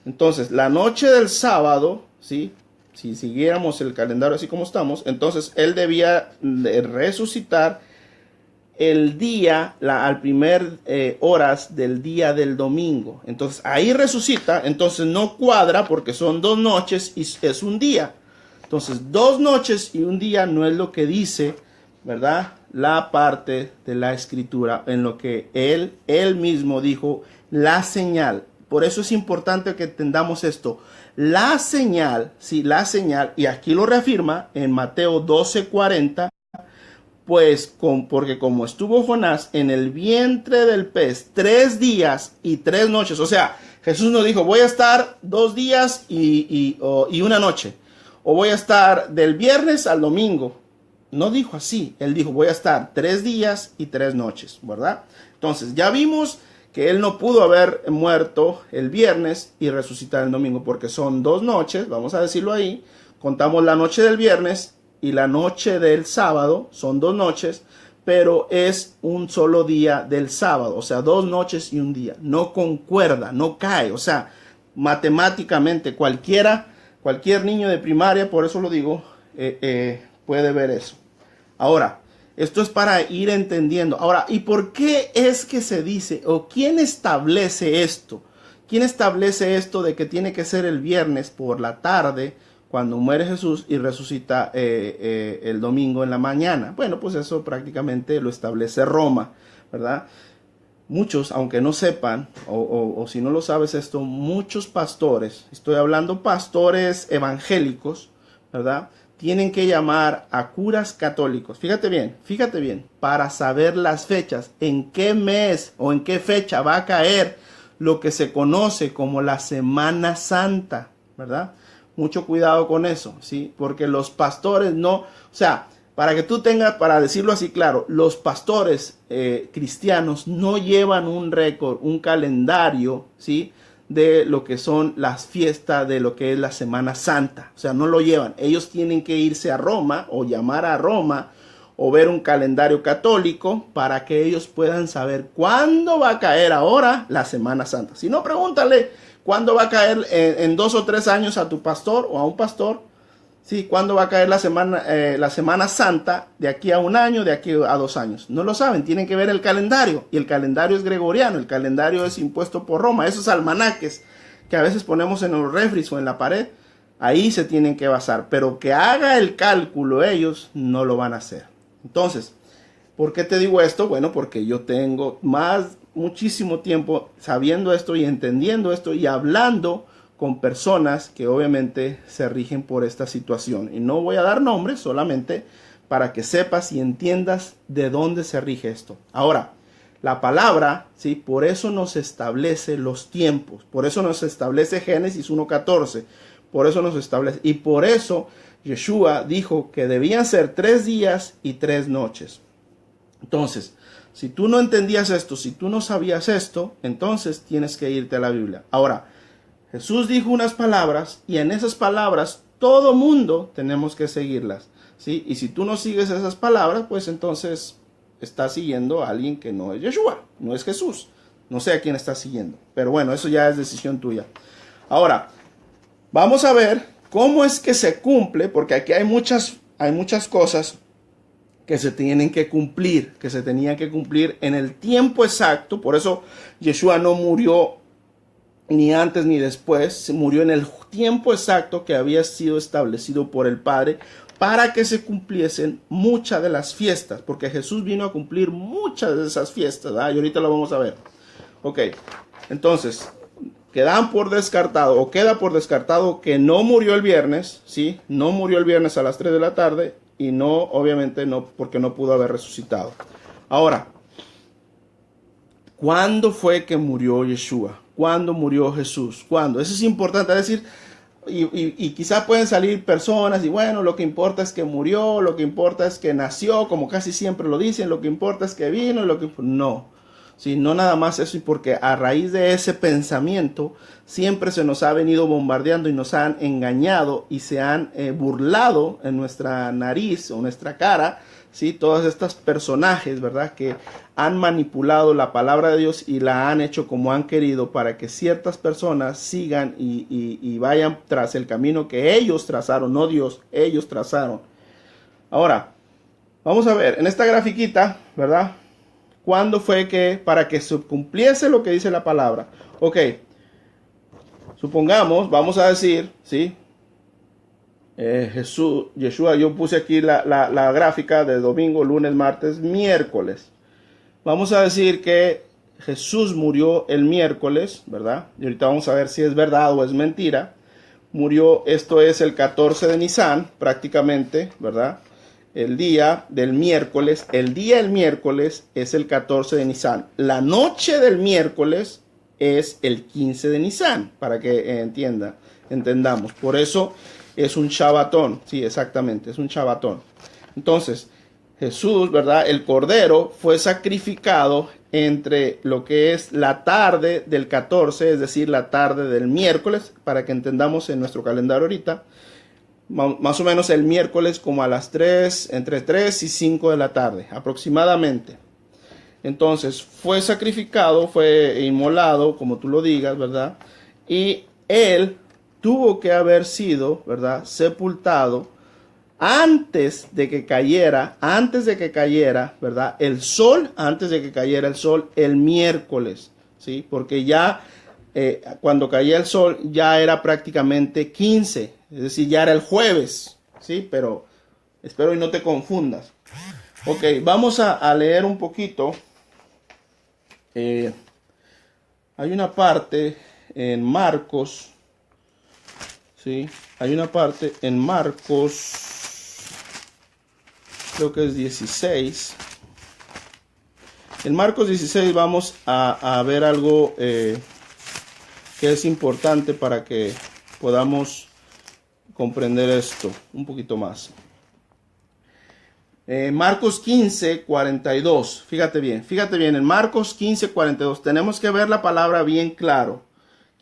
Entonces, la noche del sábado, ¿sí? Si siguiéramos el calendario así como estamos, entonces él debía de resucitar el día, al primer horas del día del domingo. Entonces, ahí resucita, entonces no cuadra porque son 2 noches y es un día. Entonces, 2 noches y un día no es lo que dice, ¿verdad? La parte de la escritura en lo que él mismo dijo, la señal. Por eso es importante que entendamos esto. La señal, sí, la señal, y aquí lo reafirma en Mateo 12:40, pues porque como estuvo Jonás en el vientre del pez 3 días y 3 noches, o sea, Jesús no dijo, voy a estar 2 días y una noche, o voy a estar del viernes al domingo. No dijo así, él dijo voy a estar 3 días y 3 noches, ¿verdad? Entonces ya vimos que él no pudo haber muerto el viernes y resucitar el domingo porque son 2 noches, vamos a decirlo ahí, contamos la noche del viernes y la noche del sábado, son 2 noches, pero es un solo día del sábado, o sea 2 noches y un día, no concuerda, no cae, o sea, matemáticamente cualquier niño de primaria, por eso lo digo, puede ver eso. Ahora, esto es para ir entendiendo. Ahora, ¿y por qué es que se dice o quién establece esto? ¿Quién establece esto de que tiene que ser el viernes por la tarde cuando muere Jesús y resucita el domingo en la mañana? Bueno, pues eso prácticamente lo establece Roma, ¿verdad? Muchos, aunque no sepan, o si no lo sabes esto, muchos pastores, estoy hablando pastores evangélicos, ¿verdad? Tienen que llamar a curas católicos, fíjate bien, para saber las fechas, en qué mes o en qué fecha va a caer lo que se conoce como la Semana Santa, ¿verdad? Mucho cuidado con eso, ¿sí? Porque los pastores no, o sea, para que tú tengas, para decirlo así claro, los pastores cristianos no llevan un récord, un calendario, ¿sí? De lo que son las fiestas de lo que es la Semana Santa. O sea, no lo llevan. Ellos tienen que irse a Roma o llamar a Roma o ver un calendario católico para que ellos puedan saber cuándo va a caer ahora la Semana Santa. Si no, pregúntale cuándo va a caer en 2 o 3 años a tu pastor o a un pastor Sí, ¿cuándo va a caer la Semana Santa? De aquí a un año, de aquí a 2 años. No lo saben, tienen que ver el calendario. Y el calendario es gregoriano, el calendario es impuesto por Roma. Esos almanaques que a veces ponemos en los refris o en la pared, ahí se tienen que basar. Pero que haga el cálculo ellos, no lo van a hacer. Entonces, ¿por qué te digo esto? Bueno, porque yo tengo muchísimo tiempo sabiendo esto y entendiendo esto y hablando con personas que obviamente se rigen por esta situación. Y no voy a dar nombres, solamente para que sepas y entiendas de dónde se rige esto. Ahora, la palabra, ¿sí? Por eso nos establece los tiempos. Por eso nos establece Génesis 1:14. Por eso nos establece. Y por eso Yeshua dijo que debían ser 3 días y 3 noches. Entonces, si tú no entendías esto, si tú no sabías esto, entonces tienes que irte a la Biblia. Ahora, Jesús dijo unas palabras y en esas palabras todo mundo tenemos que seguirlas, ¿sí? Y si tú no sigues esas palabras, pues entonces estás siguiendo a alguien que no es Yeshua, no es Jesús. No sé a quién estás siguiendo, pero bueno, eso ya es decisión tuya. Ahora, vamos a ver cómo es que se cumple, porque aquí hay muchas cosas que se tienen que cumplir, que se tenían que cumplir en el tiempo exacto. Por eso Yeshua no murió ni antes ni después, se murió en el tiempo exacto que había sido establecido por el Padre para que se cumpliesen muchas de las fiestas, porque Jesús vino a cumplir muchas de esas fiestas, ¿verdad? Y ahorita lo vamos a ver. Ok, entonces, queda por descartado que no murió el viernes, ¿sí? No murió el viernes a las 3 de la tarde y no, obviamente no, porque no pudo haber resucitado. Ahora, ¿cuándo fue que murió Yeshua? ¿Cuándo murió Jesús? ¿Cuándo? Eso es importante, es decir, y quizá pueden salir personas y bueno, lo que importa es que murió, lo que importa es que nació, como casi siempre lo dicen, lo que importa es que vino, no. Sí, no nada más eso, porque a raíz de ese pensamiento siempre se nos ha venido bombardeando y nos han engañado y se han burlado en nuestra nariz o nuestra cara, ¿sí? Todos estos personajes, ¿verdad? Que han manipulado la palabra de Dios y la han hecho como han querido para que ciertas personas sigan y vayan tras el camino que ellos trazaron, no Dios, ellos trazaron. Ahora, vamos a ver, en esta grafiquita, ¿verdad? ¿Cuándo fue que, para que se cumpliese lo que dice la palabra? Ok, supongamos, vamos a decir, ¿sí? Yeshua, yo puse aquí la gráfica de domingo, lunes, martes, miércoles. Vamos a decir que Jesús murió el miércoles, ¿verdad? Y ahorita vamos a ver si es verdad o es mentira. Murió, esto es el 14 de Nisan, prácticamente, ¿verdad? El día del miércoles es el 14 de Nisan. La noche del miércoles es el 15 de Nisan, para que entendamos. Por eso es un Shabbatón, sí, exactamente, es un Shabbatón. Entonces, Jesús, ¿verdad? El Cordero fue sacrificado entre lo que es la tarde del 14, es decir, la tarde del miércoles, para que entendamos en nuestro calendario ahorita, más o menos el miércoles como a las 3, entre 3 y 5 de la tarde, aproximadamente. Entonces, fue sacrificado, fue inmolado, como tú lo digas, ¿verdad? Y él tuvo que haber sido, ¿verdad? Sepultado antes de que cayera, ¿verdad? El sol, antes de que cayera el sol, el miércoles, ¿sí? Porque ya cuando caía el sol ya era prácticamente 15, es decir, ya era el jueves, ¿sí? Pero espero y no te confundas. Ok, vamos a leer un poquito. Hay una parte en Marcos, ¿sí? Hay una parte en Marcos, creo que es 16. En Marcos 16 vamos a ver algo que es importante para que podamos comprender esto un poquito más. Marcos 15, 42. Fíjate bien, en Marcos 15, 42. Tenemos que ver la palabra bien claro.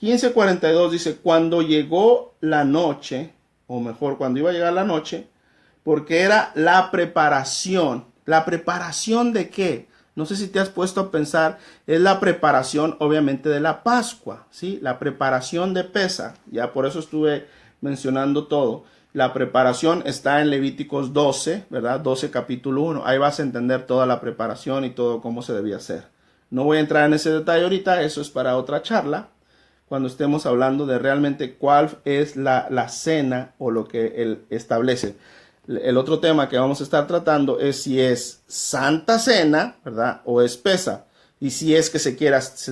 15, 42 dice, cuando llegó la noche, o mejor, cuando iba a llegar la noche, porque era la preparación. ¿La preparación de qué? No sé si te has puesto a pensar, es la preparación obviamente de la Pascua, ¿sí? La preparación de Pesaj, ya por eso estuve mencionando todo. La preparación está en Levíticos 12, ¿verdad? 12 capítulo 1. Ahí vas a entender toda la preparación y todo cómo se debía hacer. No voy a entrar en ese detalle ahorita, eso es para otra charla, cuando estemos hablando de realmente cuál es la cena o lo que él establece. El otro tema que vamos a estar tratando es si es Santa Cena, ¿verdad? O es Pesa. Y si es que se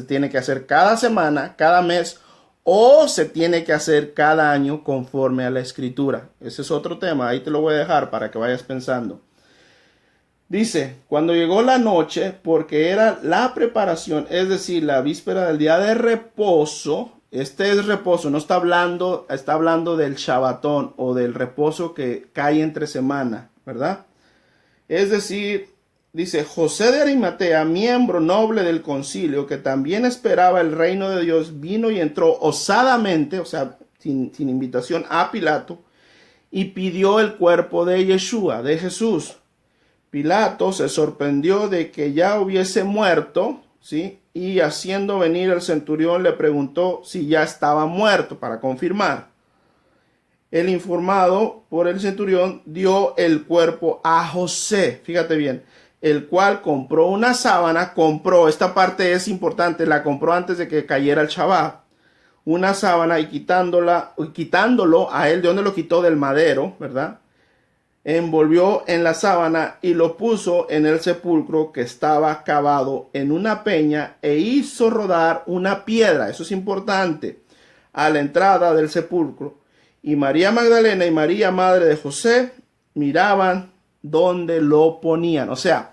tiene que hacer cada semana, cada mes, o se tiene que hacer cada año conforme a la Escritura. Ese es otro tema, ahí te lo voy a dejar para que vayas pensando. Dice, cuando llegó la noche, porque era la preparación, es decir, la víspera del día de reposo. Este es reposo, no está hablando del Shabbatón o del reposo que cae entre semana, ¿verdad? Es decir, dice, José de Arimatea, miembro noble del concilio, que también esperaba el reino de Dios, vino y entró osadamente, o sea, sin invitación, a Pilato, y pidió el cuerpo de Yeshua, de Jesús. Pilato se sorprendió de que ya hubiese muerto, ¿sí? Y haciendo venir el centurión le preguntó si ya estaba muerto para confirmar. El informado por el centurión dio el cuerpo a José, fíjate bien, el cual compró una sábana, esta parte es importante, la compró antes de que cayera el Shabbat, una sábana y quitándolo a él, ¿de dónde lo quitó? Del madero, ¿verdad? Envolvió en la sábana y lo puso en el sepulcro que estaba cavado en una peña e hizo rodar una piedra, eso es importante, a la entrada del sepulcro. Y María Magdalena y María, madre de José, miraban donde lo ponían. O sea,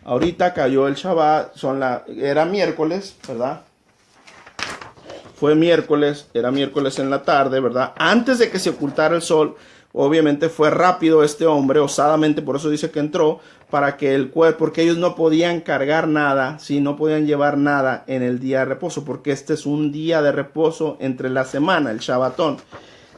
ahorita cayó el Shabbat, era miércoles, ¿verdad? Era miércoles en la tarde, ¿verdad? Antes de que se ocultara el sol. Obviamente fue rápido este hombre, osadamente, por eso dice que entró, para que el cuerpo, porque ellos no podían cargar nada, ¿sí? No podían llevar nada en el día de reposo, porque este es un día de reposo entre la semana, el Shabbatón.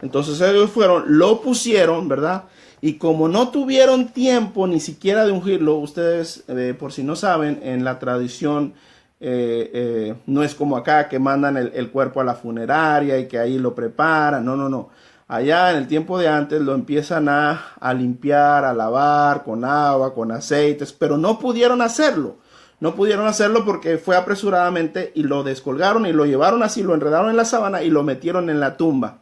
Entonces ellos lo pusieron, ¿verdad? Y como no tuvieron tiempo ni siquiera de ungirlo, ustedes, por si no saben, en la tradición no es como acá que mandan el cuerpo a la funeraria y que ahí lo preparan, no. Allá en el tiempo de antes lo empiezan a limpiar, a lavar con agua, con aceites, pero no pudieron hacerlo. No pudieron hacerlo porque fue apresuradamente y lo descolgaron y lo llevaron así, lo enredaron en la sábana y lo metieron en la tumba.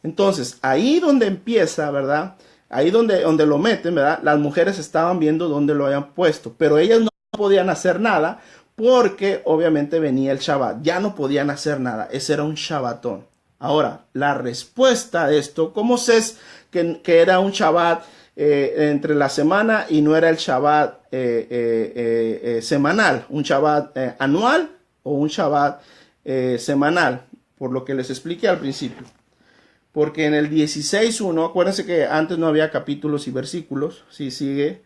Entonces, ahí donde empieza, ¿verdad? Ahí donde lo meten, ¿verdad? Las mujeres estaban viendo dónde lo habían puesto, pero ellas no podían hacer nada porque obviamente venía el Shabbat. Ya no podían hacer nada, ese era un Shabbatón. Ahora, la respuesta a esto, ¿cómo sé que era un Shabbat entre la semana y no era el Shabbat semanal? ¿Un Shabbat anual o un Shabbat semanal? Por lo que les expliqué al principio. Porque en el 16.1, acuérdense que antes no había capítulos y versículos, si sigue,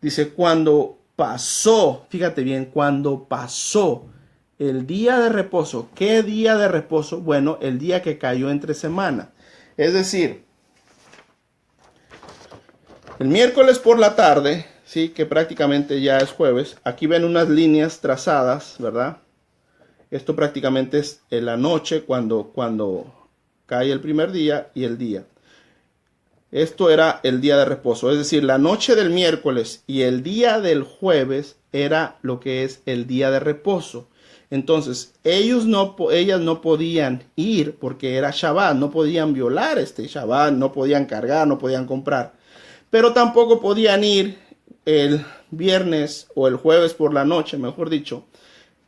dice, cuando pasó, fíjate bien, cuando pasó el día de reposo. ¿Qué día de reposo? Bueno, el día que cayó entre semana. Es decir, el miércoles por la tarde, sí, que prácticamente ya es jueves. Aquí ven unas líneas trazadas, ¿verdad? Esto prácticamente es en la noche cuando cae el primer día y el día. Esto era el día de reposo. Es decir, la noche del miércoles y el día del jueves era lo que es el día de reposo. Entonces, ellas no podían ir porque era Shabbat, no podían violar este Shabbat, no podían cargar, no podían comprar. Pero tampoco podían ir el viernes o el jueves por la noche, mejor dicho,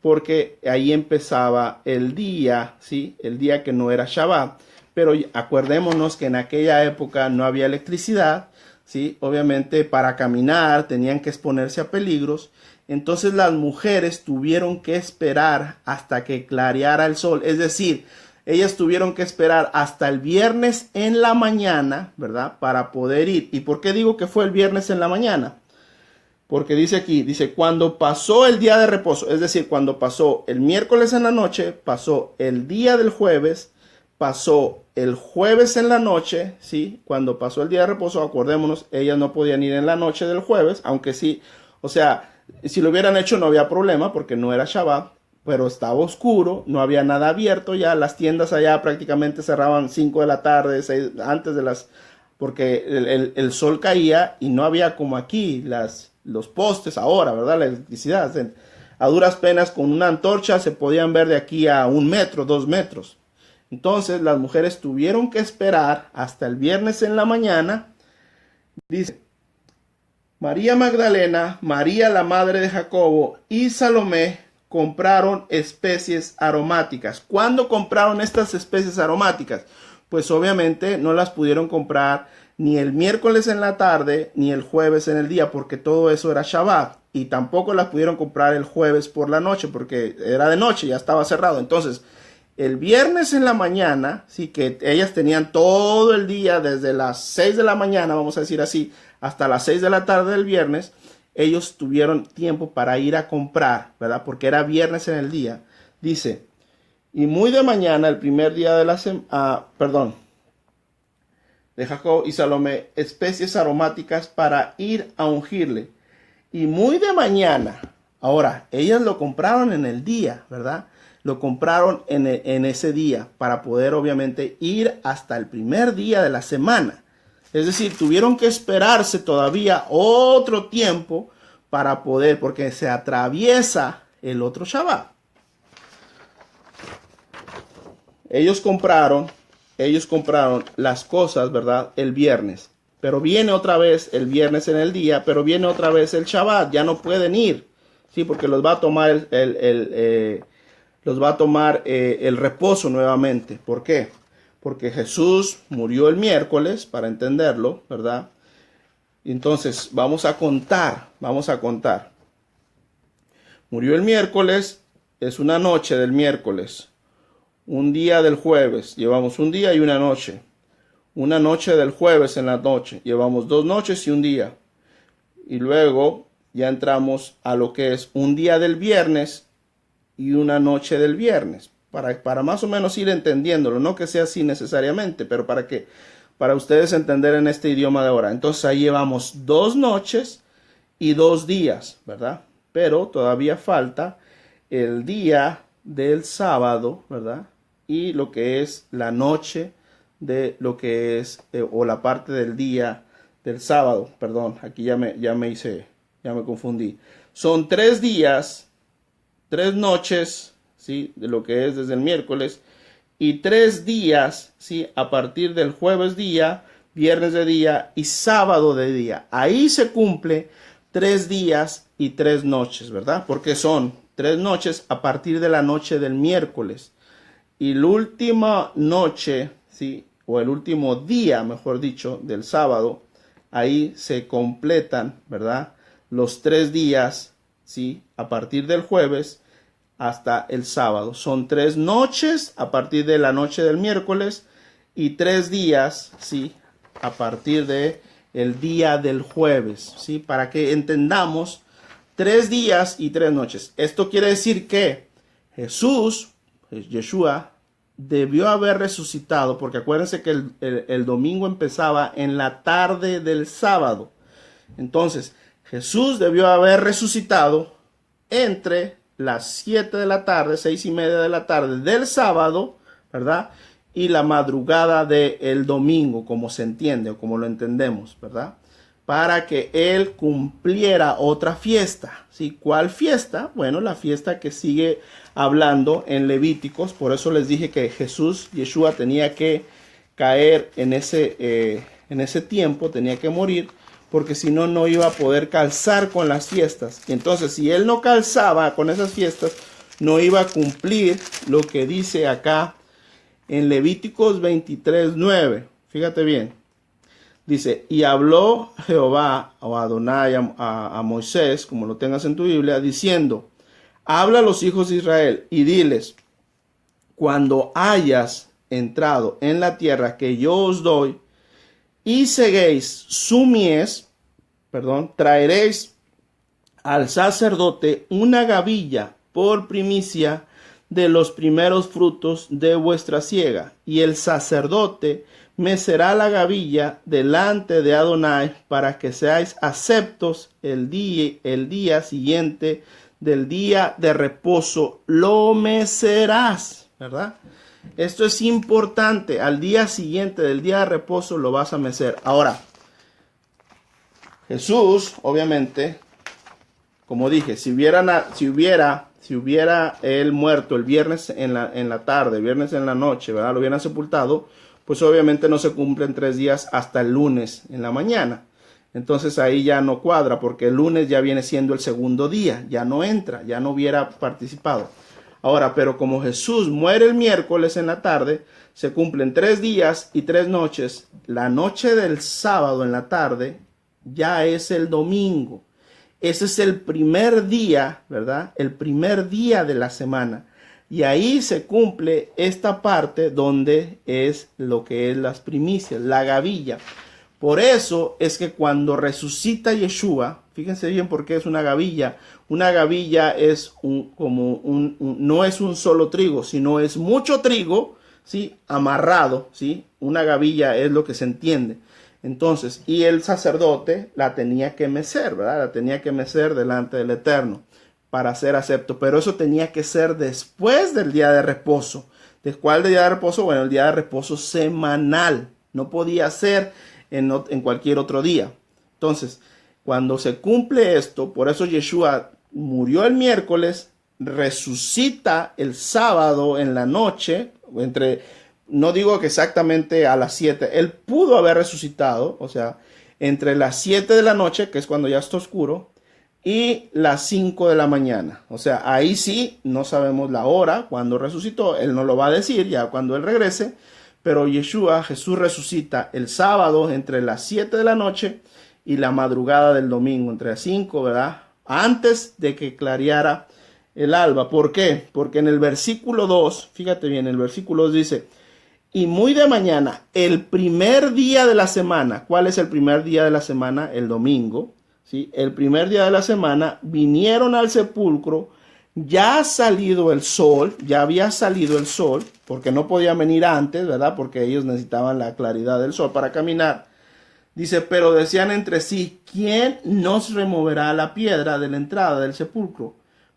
porque ahí empezaba el día, ¿sí? El día que no era Shabbat. Pero acordémonos que en aquella época no había electricidad, ¿sí? Obviamente para caminar tenían que exponerse a peligros. Entonces las mujeres tuvieron que esperar hasta que clareara el sol. Es decir, ellas tuvieron que esperar hasta el viernes en la mañana, ¿verdad? Para poder ir. ¿Y por qué digo que fue el viernes en la mañana? Porque dice aquí, dice, cuando pasó el día de reposo, es decir, cuando pasó el miércoles en la noche, pasó el día del jueves, pasó el jueves en la noche, ¿sí? Cuando pasó el día de reposo, acordémonos, ellas no podían ir en la noche del jueves, aunque sí, o sea, si lo hubieran hecho no había problema porque no era Shabbat, pero estaba oscuro, no había nada abierto ya, las tiendas allá prácticamente cerraban 5 de la tarde, 6, porque el sol caía y no había como aquí los postes ahora, ¿verdad? La electricidad. A duras penas con una antorcha se podían ver de aquí a 1 metro, 2 metros. Entonces las mujeres tuvieron que esperar hasta el viernes en la mañana. Dice, María Magdalena, María la madre de Jacobo y Salomé compraron especies aromáticas. ¿Cuándo compraron estas especies aromáticas? Pues obviamente no las pudieron comprar ni el miércoles en la tarde ni el jueves en el día, porque todo eso era Shabbat. Y tampoco las pudieron comprar el jueves por la noche, porque era de noche, ya estaba cerrado. Entonces, el viernes en la mañana, sí, que ellas tenían todo el día, desde las 6 de la mañana, vamos a decir así, hasta las 6 de la tarde del viernes, ellos tuvieron tiempo para ir a comprar, ¿verdad? Porque era viernes en el día. Dice, y muy de mañana, el primer día de la semana, de Jacob y Salomé, especies aromáticas para ir a ungirle. Y muy de mañana, ahora, ellas lo compraron en el día, ¿verdad? Lo compraron en ese día para poder obviamente ir hasta el primer día de la semana. Es decir, tuvieron que esperarse todavía otro tiempo para poder, porque se atraviesa el otro Shabbat. Ellos compraron las cosas, ¿verdad? El viernes. Pero viene otra vez el viernes en el día, pero viene otra vez el Shabbat. Ya no pueden ir, ¿sí? Porque los va a tomar el reposo nuevamente. ¿Por qué? Porque Jesús murió el miércoles, para entenderlo, ¿verdad? Entonces, vamos a contar. Murió el miércoles, es una noche del miércoles. Un día del jueves, llevamos un día y una noche. Una noche del jueves en la noche, llevamos 2 noches y un día. Y luego ya entramos a lo que es un día del viernes y una noche del viernes. Para más o menos ir entendiéndolo, no que sea así necesariamente, pero para ustedes entender en este idioma de ahora. Entonces ahí llevamos 2 noches y 2 días, ¿verdad? Pero todavía falta el día del sábado, ¿verdad? Y lo que es la noche de lo que es, o la parte del día del sábado, perdón, aquí ya me confundí. Son 3 días, 3 noches, ¿sí? De lo que es desde el miércoles, y 3 días, ¿sí? A partir del jueves día, viernes de día y sábado de día. Ahí se cumple 3 días y 3 noches, ¿verdad? Porque son 3 noches a partir de la noche del miércoles. Y la última noche, ¿sí? O el último día, mejor dicho, del sábado, ahí se completan, ¿verdad? Los 3 días, ¿sí? A partir del jueves hasta el sábado. Son 3 noches a partir de la noche del miércoles y 3 días, ¿sí? A partir de el día del jueves, ¿sí? Para que entendamos 3 días y 3 noches. Esto quiere decir que Yeshua, debió haber resucitado, porque acuérdense que el domingo empezaba en la tarde del sábado. Entonces, Jesús debió haber resucitado entre las 7 de la tarde, 6:30 de la tarde del sábado, ¿verdad? Y la madrugada del domingo, como se entiende o como lo entendemos, ¿verdad? Para que él cumpliera otra fiesta, ¿sí? ¿Cuál fiesta? Bueno, la fiesta que sigue hablando en Levíticos. Por eso les dije que Yeshua tenía que caer en ese tiempo, tenía que morir, porque si no, no iba a poder calzar con las fiestas. Y entonces, si él no calzaba con esas fiestas, no iba a cumplir lo que dice acá en Levíticos 23:9. Fíjate bien. Dice, y habló Jehová o Adonai a Moisés, como lo tengas en tu Biblia, diciendo, habla a los hijos de Israel y diles, cuando hayas entrado en la tierra que yo os doy y seguéis su mies, traeréis al sacerdote una gavilla por primicia de los primeros frutos de vuestra siega, y el sacerdote mecerá la gavilla delante de Adonai para que seáis aceptos el día siguiente del día de reposo, lo mecerás, ¿verdad? Esto es importante. Al día siguiente del día de reposo lo vas a mecer. Ahora, Jesús, obviamente, como dije, si hubiera él muerto el viernes en la tarde, viernes en la noche, ¿verdad? Lo hubieran sepultado, pues obviamente no se cumplen 3 días hasta el lunes en la mañana. Entonces ahí ya no cuadra, porque el lunes ya viene siendo el segundo día, ya no entra, ya no hubiera participado. Ahora, pero como Jesús muere el miércoles en la tarde, se cumplen 3 días y 3 noches. La noche del sábado en la tarde ya es el domingo. Ese es el primer día, ¿verdad? El primer día de la semana. Y ahí se cumple esta parte donde es lo que es las primicias, la gavilla. Por eso es que cuando resucita Yeshua, fíjense bien por qué es una gavilla. Una gavilla es no es un solo trigo, sino es mucho trigo, ¿sí? Amarrado, ¿sí? Una gavilla es lo que se entiende. Entonces, y el sacerdote la tenía que mecer, ¿verdad? La tenía que mecer delante del Eterno para ser acepto. Pero eso tenía que ser después del día de reposo. ¿De cuál día de reposo? Bueno, el día de reposo semanal. No podía ser en cualquier otro día. Entonces, cuando se cumple esto, por eso Yeshua murió el miércoles, resucita el sábado en la noche, no digo que exactamente a las 7, él pudo haber resucitado, o sea, entre las 7 de la noche, que es cuando ya está oscuro, y las 5 de la mañana. O sea, ahí sí no sabemos la hora cuando resucitó, él no lo va a decir ya cuando él regrese, pero Jesús resucita el sábado entre las 7 de la noche y la madrugada del domingo, entre las 5, ¿verdad? Antes de que clareara el alba. ¿Por qué? Porque en el versículo 2, fíjate bien, el versículo 2 dice, y muy de mañana, el primer día de la semana. ¿Cuál es el primer día de la semana? El domingo, ¿sí? El primer día de la semana vinieron al sepulcro. Ya ha salido el sol, ya había salido el sol, porque no podía venir antes, ¿verdad? Porque ellos necesitaban la claridad del sol para caminar. Dice, pero decían entre sí, ¿quién nos removerá la piedra de la entrada del sepulcro?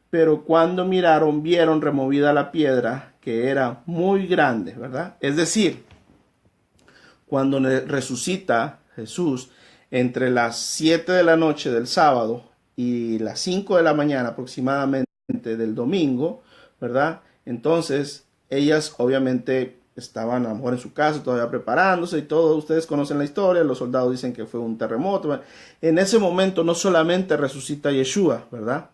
Pero cuando miraron, vieron removida la piedra, que era muy grande, ¿verdad? Es decir, cuando resucita Jesús entre las 7 de la noche del sábado y las 5 de la mañana aproximadamente del domingo, ¿verdad? Entonces, ellas obviamente estaban a lo mejor en su casa todavía preparándose y todo. Ustedes conocen la historia, los soldados dicen que fue un terremoto. En ese momento no solamente resucita Yeshua, ¿verdad?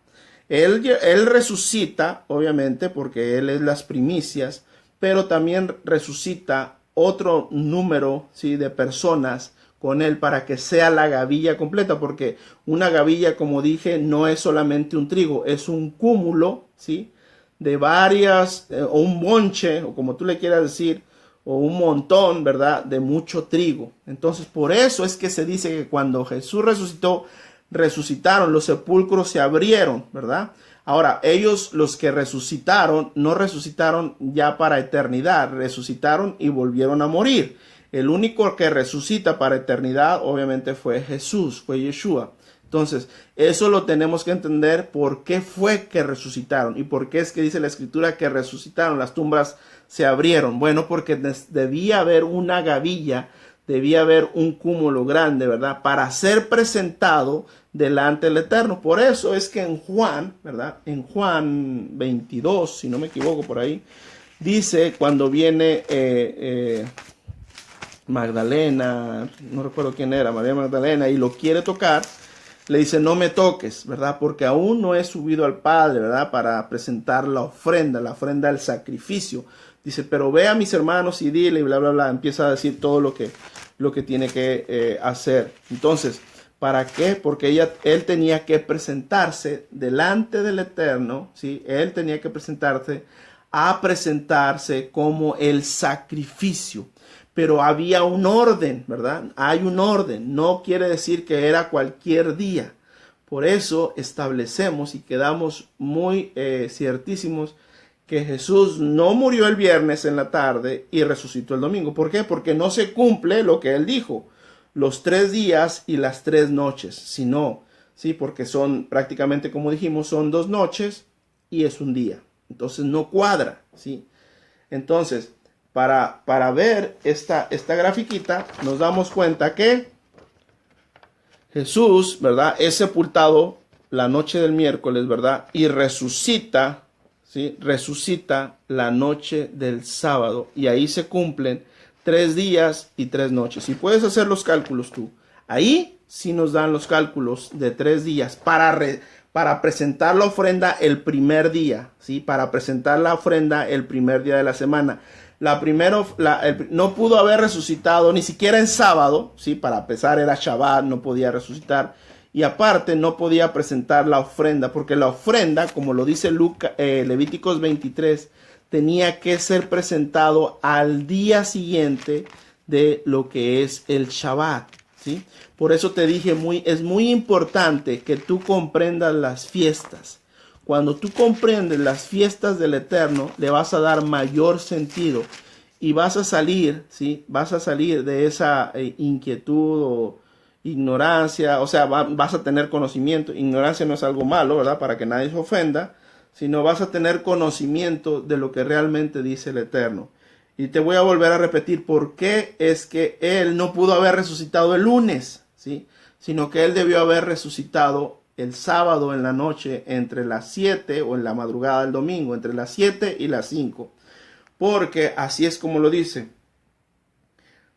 Él resucita, obviamente, porque él es las primicias, pero también resucita otro número, ¿sí?, de personas con él para que sea la gavilla completa, porque una gavilla, como dije, no es solamente un trigo, es un cúmulo, ¿sí?, de varias, o un bonche, o como tú le quieras decir, o un montón, ¿verdad?, de mucho trigo. Entonces, por eso es que se dice que cuando Jesús resucitaron, los sepulcros se abrieron, ¿verdad? Ahora, ellos, los que resucitaron, no resucitaron ya para eternidad, resucitaron y volvieron a morir. El único que resucita para eternidad, obviamente, fue Jesús, fue Yeshua. Entonces, eso lo tenemos que entender, por qué fue que resucitaron y por qué es que dice la Escritura que resucitaron, las tumbas se abrieron. Bueno, porque debía haber una gavilla, debía haber un cúmulo grande, ¿verdad?, para ser presentado delante del Eterno. Por eso es que en Juan, ¿verdad?, en Juan 22, si no me equivoco por ahí, dice cuando viene Magdalena, no recuerdo quién era, María Magdalena, y lo quiere tocar, le dice, no me toques, ¿verdad? Porque aún no he subido al Padre, ¿verdad?, para presentar la ofrenda del sacrificio. Dice, pero ve a mis hermanos y dile, y bla, bla, bla. Empieza a decir todo lo que tiene que hacer. Entonces, ¿para qué? Porque él tenía que presentarse delante del Eterno, ¿sí? Él tenía que presentarse como el sacrificio. Pero había un orden, ¿verdad? Hay un orden. No quiere decir que era cualquier día. Por eso establecemos y quedamos muy ciertísimos que Jesús no murió el viernes en la tarde y resucitó el domingo. ¿Por qué? Porque no se cumple lo que él dijo, los 3 días y las 3 noches, sino, ¿sí? Porque son prácticamente, como dijimos, son 2 noches y es un día. Entonces no cuadra, ¿sí? Entonces, para ver esta grafiquita, nos damos cuenta que Jesús, ¿verdad?, es sepultado la noche del miércoles, ¿verdad?, y resucita, ¿sí?, resucita la noche del sábado, y ahí se cumplen 3 días y 3 noches. Y puedes hacer los cálculos tú. Ahí sí nos dan los cálculos de 3 días para presentar la ofrenda el primer día, ¿sí? Para presentar la ofrenda el primer día de la semana. No pudo haber resucitado ni siquiera en sábado, ¿sí? Para empezar era Shabbat, no podía resucitar. Y aparte no podía presentar la ofrenda, porque la ofrenda, como lo dice Levíticos 23, tenía que ser presentado al día siguiente de lo que es el Shabbat, ¿sí? Por eso te dije, es muy importante que tú comprendas las fiestas. Cuando tú comprendes las fiestas del Eterno, le vas a dar mayor sentido y vas a salir, ¿sí? Vas a salir de esa inquietud o ignorancia, o sea, vas a tener conocimiento. Ignorancia no es algo malo, ¿verdad? Para que nadie se ofenda, sino vas a tener conocimiento de lo que realmente dice el Eterno. Y te voy a volver a repetir por qué es que Él no pudo haber resucitado el lunes, ¿sí? Sino que Él debió haber resucitado el sábado en la noche entre las 7 o en la madrugada del domingo, entre las 7 y las 5. Porque así es como lo dice.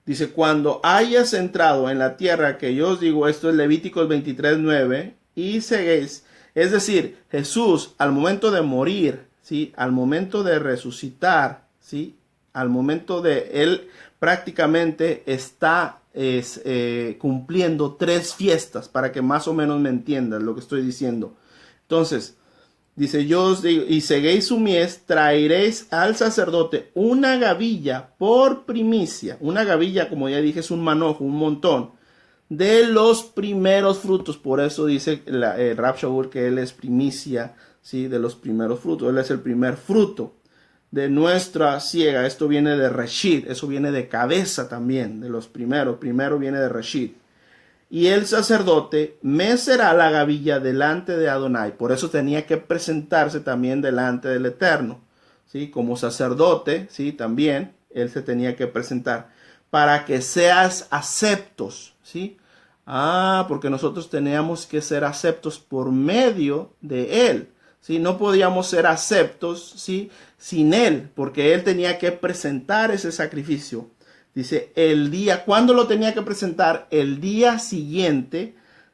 Dice, cuando hayas entrado en la tierra que yo os digo, esto es Levíticos 23:9, y seguéis. Es decir, Jesús al momento de morir, ¿sí? Al momento de resucitar, ¿sí? Al momento de él prácticamente está cumpliendo 3 fiestas, para que más o menos me entiendas lo que estoy diciendo. Entonces, dice, yo os digo, y seguéis su mies, traeréis al sacerdote una gavilla por primicia. Una gavilla, como ya dije, es un manojo, un montón, de los primeros frutos. Por eso dice Rab Shaul que él es primicia, ¿sí? De los primeros frutos. Él es el primer fruto de nuestra siega. Esto viene de Reshit, eso viene de cabeza también, de los primeros. Primero viene de Reshit. Y el sacerdote mecerá la gavilla delante de Adonai. Por eso tenía que presentarse también delante del Eterno, ¿sí? Como sacerdote, ¿sí? También él se tenía que presentar para que seas aceptos, ¿sí? Porque nosotros teníamos que ser aceptos por medio de él, ¿sí? No podíamos ser aceptos, ¿sí? Sin él, porque él tenía que presentar ese sacrificio. Dice, ¿cuándo lo tenía que presentar? El día siguiente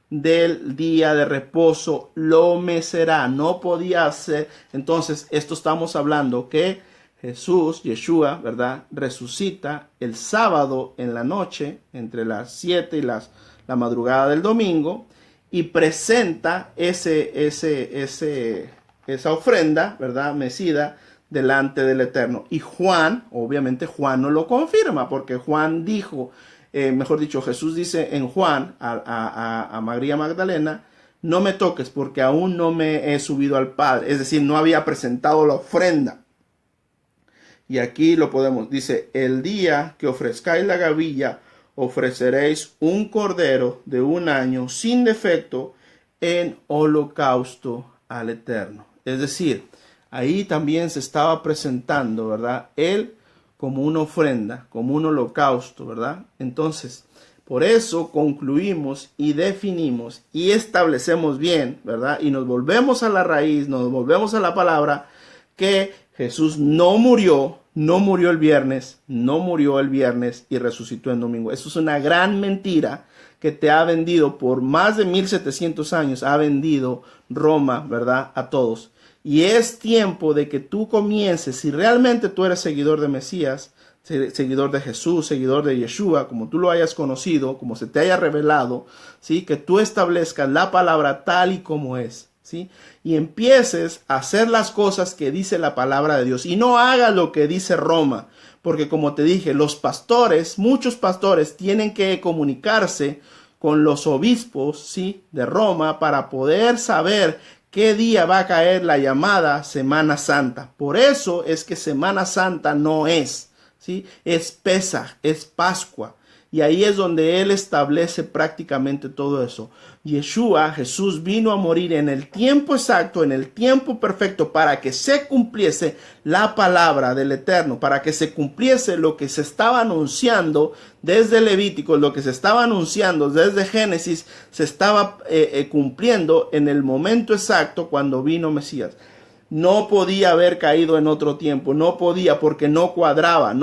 del día de reposo lo mecerá. No podía hacer. Entonces, esto estamos hablando que Jesús, Yeshua, ¿verdad?, resucita el sábado en la noche, entre las 7 y la madrugada del domingo, y presenta esa ofrenda, ¿verdad?, mecida, delante del Eterno. Y Juan, obviamente Juan no lo confirma, porque Juan dijo, mejor dicho, Jesús dice en Juan a María Magdalena, no me toques porque aún no me he subido al Padre. Es decir, no había presentado la ofrenda. Y aquí lo podemos, dice, el día que ofrezcáis la gavilla, ofreceréis un cordero de 1 año sin defecto en holocausto al Eterno. Es decir, ahí también se estaba presentando, ¿verdad?, él como una ofrenda, como un holocausto, ¿verdad? Entonces, por eso concluimos y definimos y establecemos bien, ¿verdad? Y nos volvemos a la raíz, nos volvemos a la palabra, que Jesús no murió el viernes y resucitó el domingo. Eso es una gran mentira que te ha vendido por más de 1700 años, ha vendido Roma, ¿verdad?, a todos. Y es tiempo de que tú comiences, si realmente tú eres seguidor de Mesías, seguidor de Jesús, seguidor de Yeshua, como tú lo hayas conocido, como se te haya revelado, ¿sí?, que tú establezcas la palabra tal y como es, ¿sí?, y empieces a hacer las cosas que dice la palabra de Dios y no hagas lo que dice Roma, porque como te dije, los pastores, muchos pastores tienen que comunicarse con los obispos, ¿sí?, de Roma para poder saber qué día va a caer la llamada Semana Santa. Por eso es que Semana Santa no es, ¿sí?, es Pesaj, es Pascua. Y ahí es donde Él establece prácticamente todo eso. Yeshua, Jesús, vino a morir en el tiempo exacto, en el tiempo perfecto, para que se cumpliese la palabra del Eterno, para que se cumpliese lo que se estaba anunciando desde Levítico, lo que se estaba anunciando desde Génesis, se estaba cumpliendo en el momento exacto cuando vino Mesías. No podía haber caído en otro tiempo, no podía, porque no cuadraba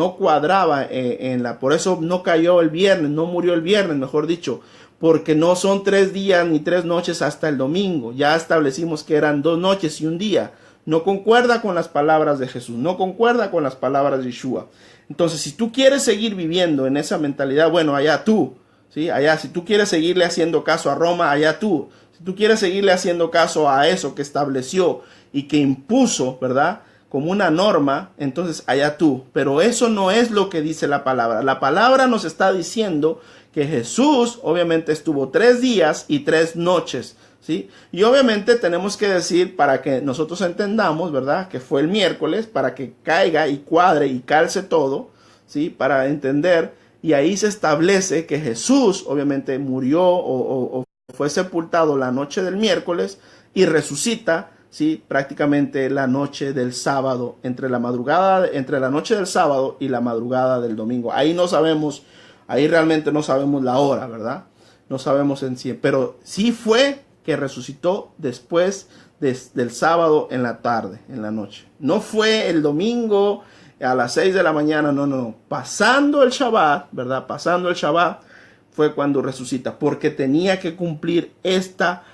por eso no cayó el viernes, no murió el viernes, mejor dicho, porque no son 3 días ni 3 noches hasta el domingo. Ya establecimos que eran 2 noches y 1 día. No concuerda con las palabras de Jesús, no concuerda con las palabras de Yeshua. Entonces, si tú quieres seguir viviendo en esa mentalidad, bueno, allá tú, ¿sí? Allá, si tú quieres seguirle haciendo caso a Roma, allá tú. Si tú quieres seguirle haciendo caso a eso que estableció y que impuso, ¿verdad?, como una norma, entonces allá tú. Pero eso no es lo que dice la palabra. La palabra nos está diciendo que Jesús obviamente estuvo 3 días y 3 noches, ¿sí? Y obviamente tenemos que decir, para que nosotros entendamos, ¿verdad?, que fue el miércoles, para que caiga y cuadre y calce todo, ¿sí?, para entender. Y ahí se establece que Jesús obviamente murió o fue sepultado la noche del miércoles y resucita, ¿sí?, prácticamente la noche del sábado, entre la noche del sábado y la madrugada del domingo. Ahí no sabemos, ahí realmente no sabemos la hora, ¿verdad? No sabemos en sí, pero sí fue que resucitó después del sábado en la tarde, en la noche. No fue el domingo a las 6 de la mañana, no. Pasando el Shabbat, ¿verdad? Pasando el Shabbat fue cuando resucita, porque tenía que cumplir esta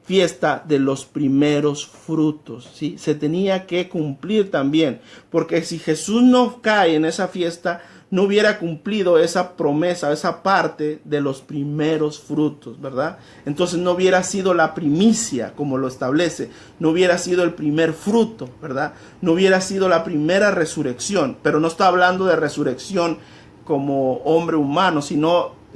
fiesta de los primeros frutos, ¿sí? Se tenía que cumplir también, porque si Jesús no cae en esa fiesta, no hubiera cumplido esa promesa, esa parte de los primeros frutos, ¿verdad? Entonces no hubiera sido la primicia, como lo establece, no hubiera sido el primer fruto, ¿verdad? No hubiera sido la primera resurrección, pero no está hablando de resurrección como hombre humano,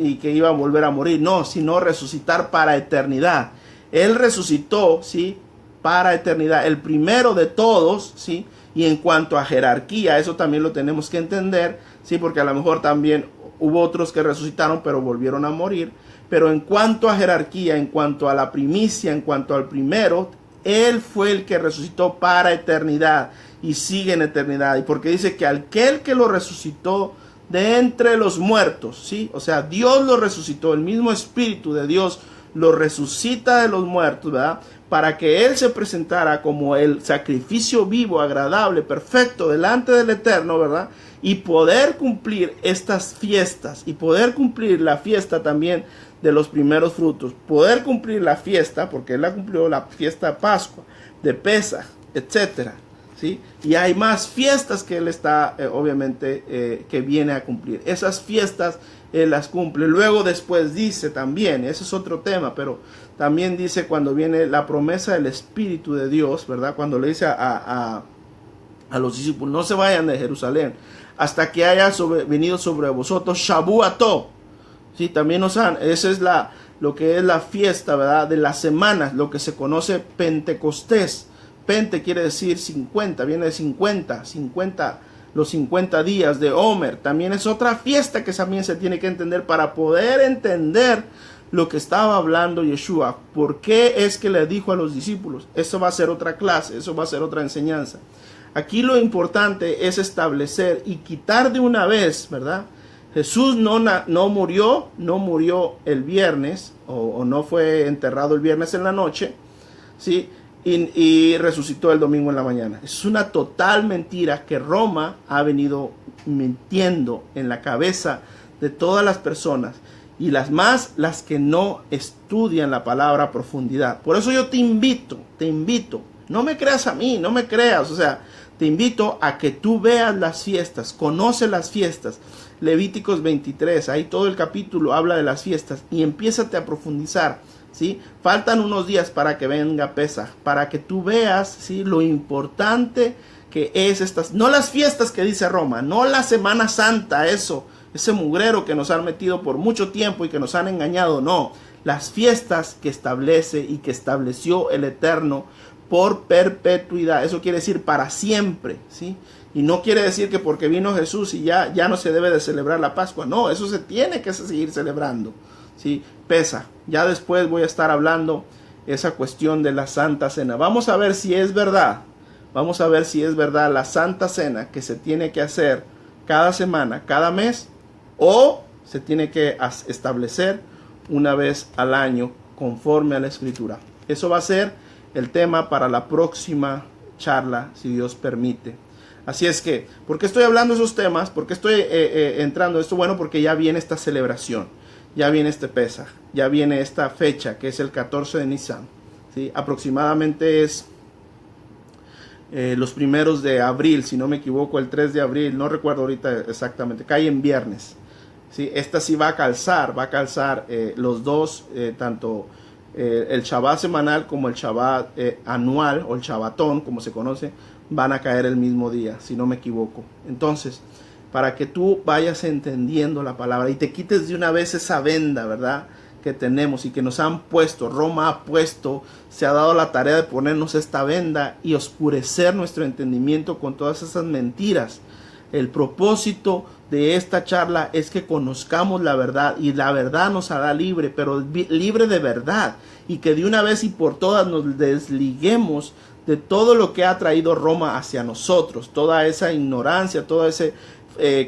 y que iba a volver a morir, no, sino resucitar para eternidad. Él resucitó, ¿sí?, para eternidad, el primero de todos, ¿sí? Y en cuanto a jerarquía, eso también lo tenemos que entender, ¿sí? Porque a lo mejor también hubo otros que resucitaron, pero volvieron a morir. Pero en cuanto a jerarquía, en cuanto a la primicia, en cuanto al primero, Él fue el que resucitó para eternidad y sigue en eternidad. Y porque dice que aquel que lo resucitó de entre los muertos, ¿sí? O sea, Dios lo resucitó, el mismo Espíritu de Dios lo resucita de los muertos, ¿verdad?, para que Él se presentara como el sacrificio vivo, agradable, perfecto delante del Eterno, ¿verdad?, y poder cumplir estas fiestas, y poder cumplir la fiesta también de los primeros frutos, poder cumplir la fiesta, porque Él la cumplió, la fiesta de Pascua, de Pesaj, etcétera, ¿sí? Y hay más fiestas que Él está, obviamente, que viene a cumplir. Esas fiestas Él las cumple. Luego después dice también, ese es otro tema, pero también dice cuando viene la promesa del Espíritu de Dios, ¿verdad? Cuando le dice a los discípulos, no se vayan de Jerusalén hasta que haya venido sobre vosotros Shabuató. Sí, también esa es lo que es la fiesta, ¿verdad?, de las semanas, lo que se conoce Pentecostés. Pente quiere decir 50, viene de 50, los 50 días de Omer. También es otra fiesta que también se tiene que entender para poder entender lo que estaba hablando Yeshua. ¿Por qué es que le dijo a los discípulos? Eso va a ser otra clase, eso va a ser otra enseñanza. Aquí lo importante es establecer y quitar de una vez, ¿verdad? Jesús no murió el viernes, o no fue enterrado el viernes en la noche, ¿sí?, y resucitó el domingo en la mañana. Es una total mentira que Roma ha venido mintiendo en la cabeza de todas las personas, y las que no estudian la palabra a profundidad. Por eso yo te invito, no me creas a mí, no me creas, o sea, te invito a que tú veas las fiestas, conoce las fiestas. Levíticos 23, ahí todo el capítulo habla de las fiestas, y empiézate a profundizar, ¿sí? Faltan unos días para que venga Pesaj, para que tú veas, ¿sí?, lo importante que es no las fiestas que dice Roma, no la Semana Santa, ese mugrero que nos han metido por mucho tiempo y que nos han engañado, no, las fiestas que establece y que estableció el Eterno por perpetuidad. Eso quiere decir para siempre, ¿sí? Y no quiere decir que porque vino Jesús y ya no se debe de celebrar la Pascua. No, eso se tiene que seguir celebrando, ¿sí? Pesa. Ya después voy a estar hablando esa cuestión de la Santa Cena. Vamos a ver si es verdad. Vamos a ver si es verdad la Santa Cena que se tiene que hacer cada semana, cada mes, o se tiene que establecer una vez al año conforme a la Escritura. Eso va a ser el tema para la próxima charla, si Dios permite. Así es que, ¿por qué estoy hablando de esos temas? ¿Por qué estoy entrando en esto? Bueno, porque ya viene esta celebración, ya viene este Pesaj, ya viene esta fecha que es el 14 de Nisan, ¿sí? Aproximadamente es los primeros de abril, si no me equivoco, el 3 de abril, no recuerdo ahorita exactamente, cae en viernes, ¿sí? Esta sí va a calzar los dos, tanto el Shabbat semanal como el Shabbat anual, o el Shabbatón, como se conoce, van a caer el mismo día, si no me equivoco. Entonces, para que tú vayas entendiendo la palabra y te quites de una vez esa venda, ¿verdad?, que tenemos y que nos han puesto, Roma ha puesto, se ha dado la tarea de ponernos esta venda y oscurecer nuestro entendimiento con todas esas mentiras. El propósito de esta charla es que conozcamos la verdad, y la verdad nos hará libre, pero libre de verdad, y que de una vez y por todas nos desliguemos de todo lo que ha traído Roma hacia nosotros, toda esa ignorancia, todo ese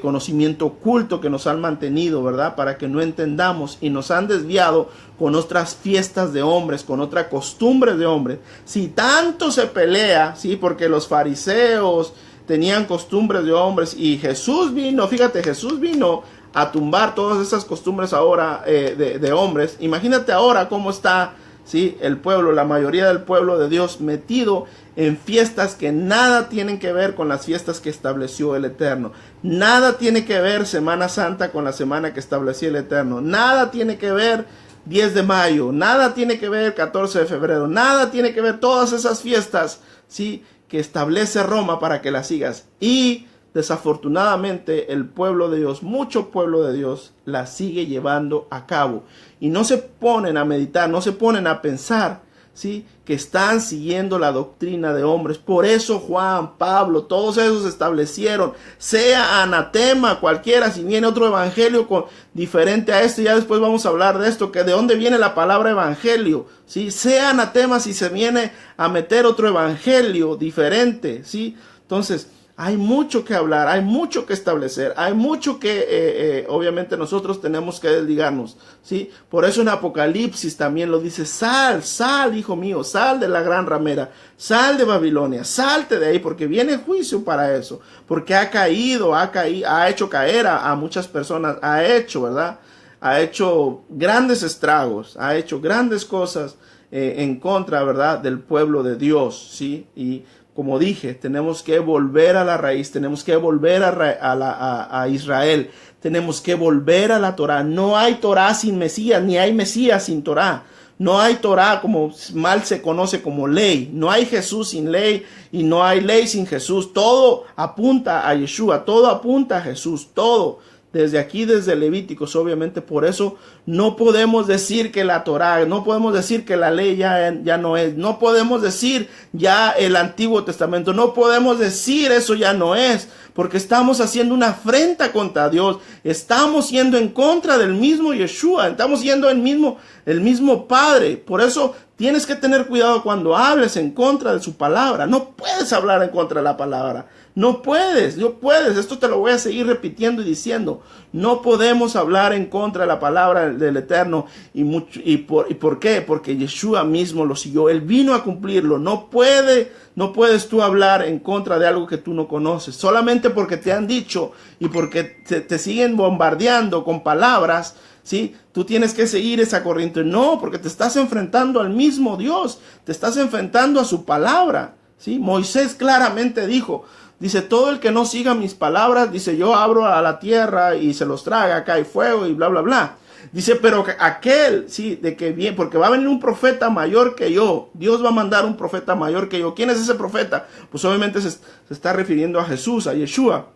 conocimiento oculto que nos han mantenido, ¿verdad?, para que no entendamos, y nos han desviado con otras fiestas de hombres, con otras costumbres de hombres. Si tanto se pelea, ¿sí?, porque los fariseos tenían costumbres de hombres y Jesús vino, fíjate, Jesús vino a tumbar todas esas costumbres ahora de hombres. Imagínate ahora cómo está, ¿sí?, el pueblo, la mayoría del pueblo de Dios metido en fiestas que nada tienen que ver con las fiestas que estableció el Eterno. Nada tiene que ver Semana Santa con la semana que estableció el Eterno. Nada tiene que ver 10 de mayo, nada tiene que ver 14 de febrero, nada tiene que ver todas esas fiestas, ¿sí?, que establece Roma para que las sigas. Y desafortunadamente el pueblo de Dios, mucho pueblo de Dios, la sigue llevando a cabo. Y no se ponen a meditar, no se ponen a pensar, ¿sí?, que están siguiendo la doctrina de hombres. Por eso Juan, Pablo, todos esos establecieron, sea anatema cualquiera, si viene otro evangelio diferente a esto, ya después vamos a hablar de esto, que de dónde viene la palabra evangelio, ¿sí? Sea anatema si se viene a meter otro evangelio diferente, ¿sí? Entonces, hay mucho que hablar, hay mucho que establecer, hay mucho que obviamente nosotros tenemos que desligarnos, ¿sí? Por eso en Apocalipsis también lo dice: sal, sal, hijo mío, sal de la gran ramera, sal de Babilonia, salte de ahí, porque viene juicio para eso, porque ha hecho caer a muchas personas, ¿verdad? Ha hecho grandes estragos, ha hecho grandes cosas en contra, ¿verdad?, del pueblo de Dios, ¿sí? Y como dije, tenemos que volver a la raíz, tenemos que volver a Israel, tenemos que volver a la Torá. No hay Torá sin Mesías, ni hay Mesías sin Torá. No hay Torá, como mal se conoce, como ley. No hay Jesús sin ley y no hay ley sin Jesús. Todo apunta a Yeshua, todo apunta a Jesús, todo. Desde aquí, desde Levíticos, obviamente. Por eso no podemos decir que la Torá, no podemos decir que la ley ya no es, no podemos decir ya el Antiguo Testamento, no podemos decir eso ya no es, porque estamos haciendo una afrenta contra Dios, estamos yendo en contra del mismo Yeshua, estamos yendo el mismo Padre. Por eso tienes que tener cuidado cuando hables en contra de su palabra. No puedes hablar en contra de la palabra. No puedes. Esto te lo voy a seguir repitiendo y diciendo. No podemos hablar en contra de la palabra del Eterno. ¿Y por qué? Porque Yeshua mismo lo siguió. Él vino a cumplirlo. No puedes tú hablar en contra de algo que tú no conoces. Solamente porque te han dicho y porque te siguen bombardeando con palabras, ¿sí? Tú tienes que seguir esa corriente. No, porque te estás enfrentando al mismo Dios. Te estás enfrentando a su palabra, ¿sí? Moisés claramente dice, todo el que no siga mis palabras, dice, yo abro a la tierra y se los traga, cae fuego y bla, bla, bla. Dice, pero aquel, sí, de que viene, porque va a venir un profeta mayor que yo. Dios va a mandar un profeta mayor que yo. ¿Quién es ese profeta? Pues obviamente se está refiriendo a Jesús, a Yeshua.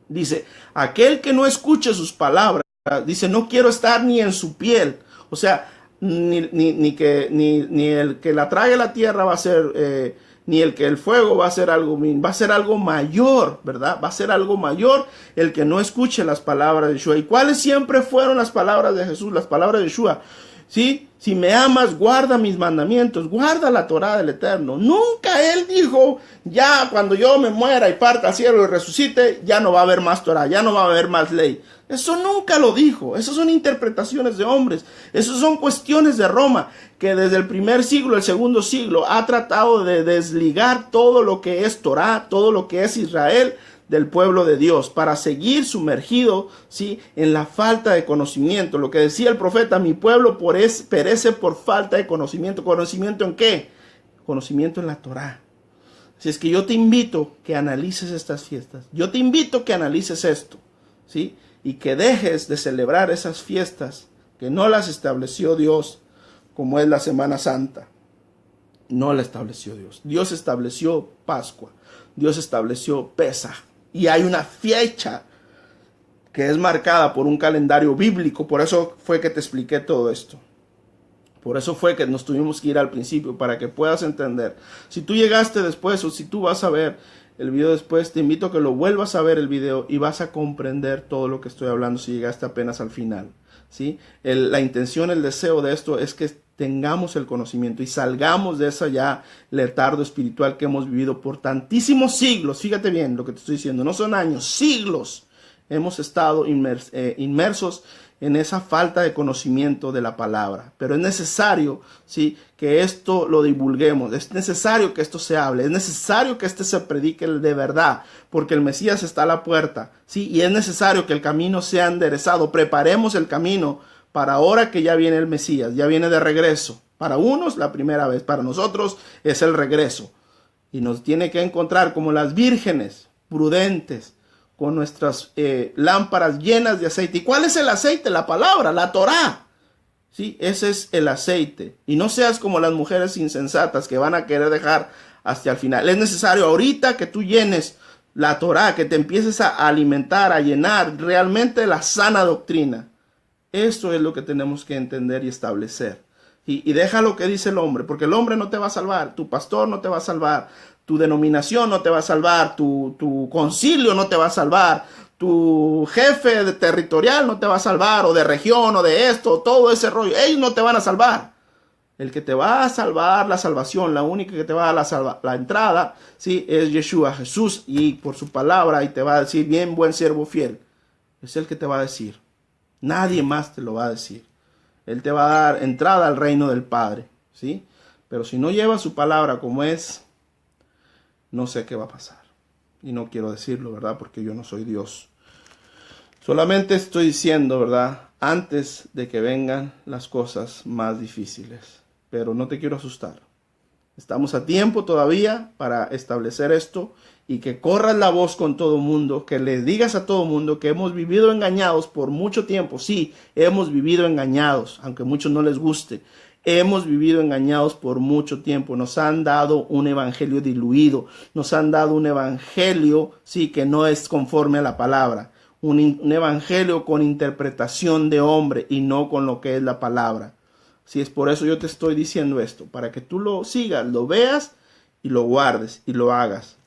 Dice, aquel que no escuche sus palabras, dice, no quiero estar ni en su piel. O sea, ni el que la trague la tierra va a ser, ni el que el fuego va a ser algo, va a ser algo mayor, ¿verdad? Va a ser algo mayor el que no escuche las palabras de Yeshua. ¿Y cuáles siempre fueron las palabras de Jesús, las palabras de Yeshua? ¿Sí? Si me amas, guarda mis mandamientos, guarda la Torá del Eterno. Nunca él dijo, ya cuando yo me muera y parta al cielo y resucite, ya no va a haber más Torá, ya no va a haber más ley. Eso nunca lo dijo. Esas son interpretaciones de hombres. Esas son cuestiones de Roma, que desde el primer siglo, el segundo siglo, ha tratado de desligar todo lo que es Torá, todo lo que es Israel, del pueblo de Dios, para seguir sumergido, ¿sí?, en la falta de conocimiento. Lo que decía el profeta, mi pueblo perece por falta de conocimiento. ¿Conocimiento en qué? Conocimiento en la Torá. Así es que yo te invito que analices estas fiestas. Yo te invito que analices esto, ¿sí?, y que dejes de celebrar esas fiestas que no las estableció Dios, como es la Semana Santa. No la estableció Dios. Dios estableció Pascua. Dios estableció Pesaj. Y hay una fecha que es marcada por un calendario bíblico. Por eso fue que te expliqué todo esto. Por eso fue que nos tuvimos que ir al principio, para que puedas entender. Si tú llegaste después, o si tú vas a ver el video después, te invito a que lo vuelvas a ver el video y vas a comprender todo lo que estoy hablando si llegaste apenas al final, ¿sí? La intención, el deseo de esto es que tengamos el conocimiento y salgamos de ese ya letargo espiritual que hemos vivido por tantísimos siglos. Fíjate bien lo que te estoy diciendo, no son años, siglos hemos estado inmersos en esa falta de conocimiento de la palabra. Pero es necesario, ¿sí?, que esto lo divulguemos, es necesario que esto se hable, es necesario que se predique de verdad, porque el Mesías está a la puerta, ¿sí?, y es necesario que el camino sea enderezado. Preparemos el camino para ahora que ya viene el Mesías, ya viene de regreso. Para unos la primera vez, para nosotros es el regreso. Y nos tiene que encontrar como las vírgenes prudentes, con nuestras lámparas llenas de aceite. ¿Y cuál es el aceite? La palabra, la Torá. ¿Sí? Ese es el aceite. Y no seas como las mujeres insensatas que van a querer dejar hasta el final. Es necesario ahorita que tú llenes la Torá, que te empieces a alimentar, a llenar realmente la sana doctrina. Esto es lo que tenemos que entender y establecer. Y deja lo que dice el hombre, porque el hombre no te va a salvar, tu pastor no te va a salvar, tu denominación no te va a salvar, tu concilio no te va a salvar, tu jefe territorial no te va a salvar, o de región, o de esto, todo ese rollo. Ellos no te van a salvar. El que te va a salvar la salvación, la única que te va a dar la entrada, ¿sí?, es Yeshua, Jesús, y por su palabra, y te va a decir, bien, buen siervo fiel. Es el que te va a decir. Nadie más te lo va a decir. Él te va a dar entrada al reino del Padre, ¿sí? Pero si no lleva su palabra como es, no sé qué va a pasar. Y no quiero decirlo, ¿verdad? Porque yo no soy Dios. Solamente estoy diciendo, ¿verdad?, antes de que vengan las cosas más difíciles. Pero no te quiero asustar. Estamos a tiempo todavía para establecer esto, y que corras la voz con todo mundo, que le digas a todo mundo que hemos vivido engañados por mucho tiempo. Sí, hemos vivido engañados, aunque a muchos no les guste. Hemos vivido engañados por mucho tiempo. Nos han dado un evangelio diluido. Nos han dado un evangelio, sí, que no es conforme a la palabra. Un evangelio con interpretación de hombre y no con lo que es la palabra. Sí, es por eso yo te estoy diciendo esto, para que tú lo sigas, lo veas y lo guardes y lo hagas.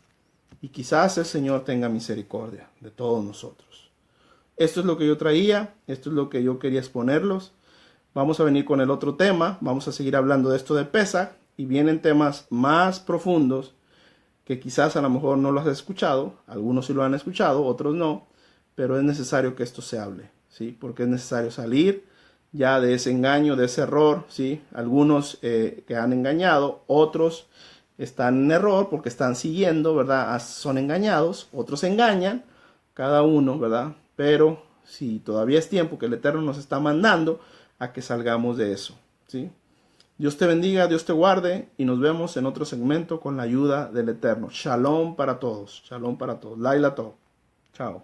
Y quizás el Señor tenga misericordia de todos nosotros. Esto es lo que yo traía, esto es lo que yo quería exponerlos. Vamos a venir con el otro tema, vamos a seguir hablando de esto de Pesaj, y vienen temas más profundos que quizás a lo mejor no los has escuchado, algunos sí lo han escuchado, otros no, pero es necesario que esto se hable, ¿sí? Porque es necesario salir ya de ese engaño, de ese error, ¿sí? Algunos que han engañado, otros están en error porque están siguiendo, ¿verdad? Son engañados, otros engañan, cada uno, ¿verdad? Pero si todavía es tiempo que el Eterno nos está mandando a que salgamos de eso, ¿sí? Dios te bendiga, Dios te guarde, y nos vemos en otro segmento con la ayuda del Eterno. Shalom para todos, Laila Tov. Chao.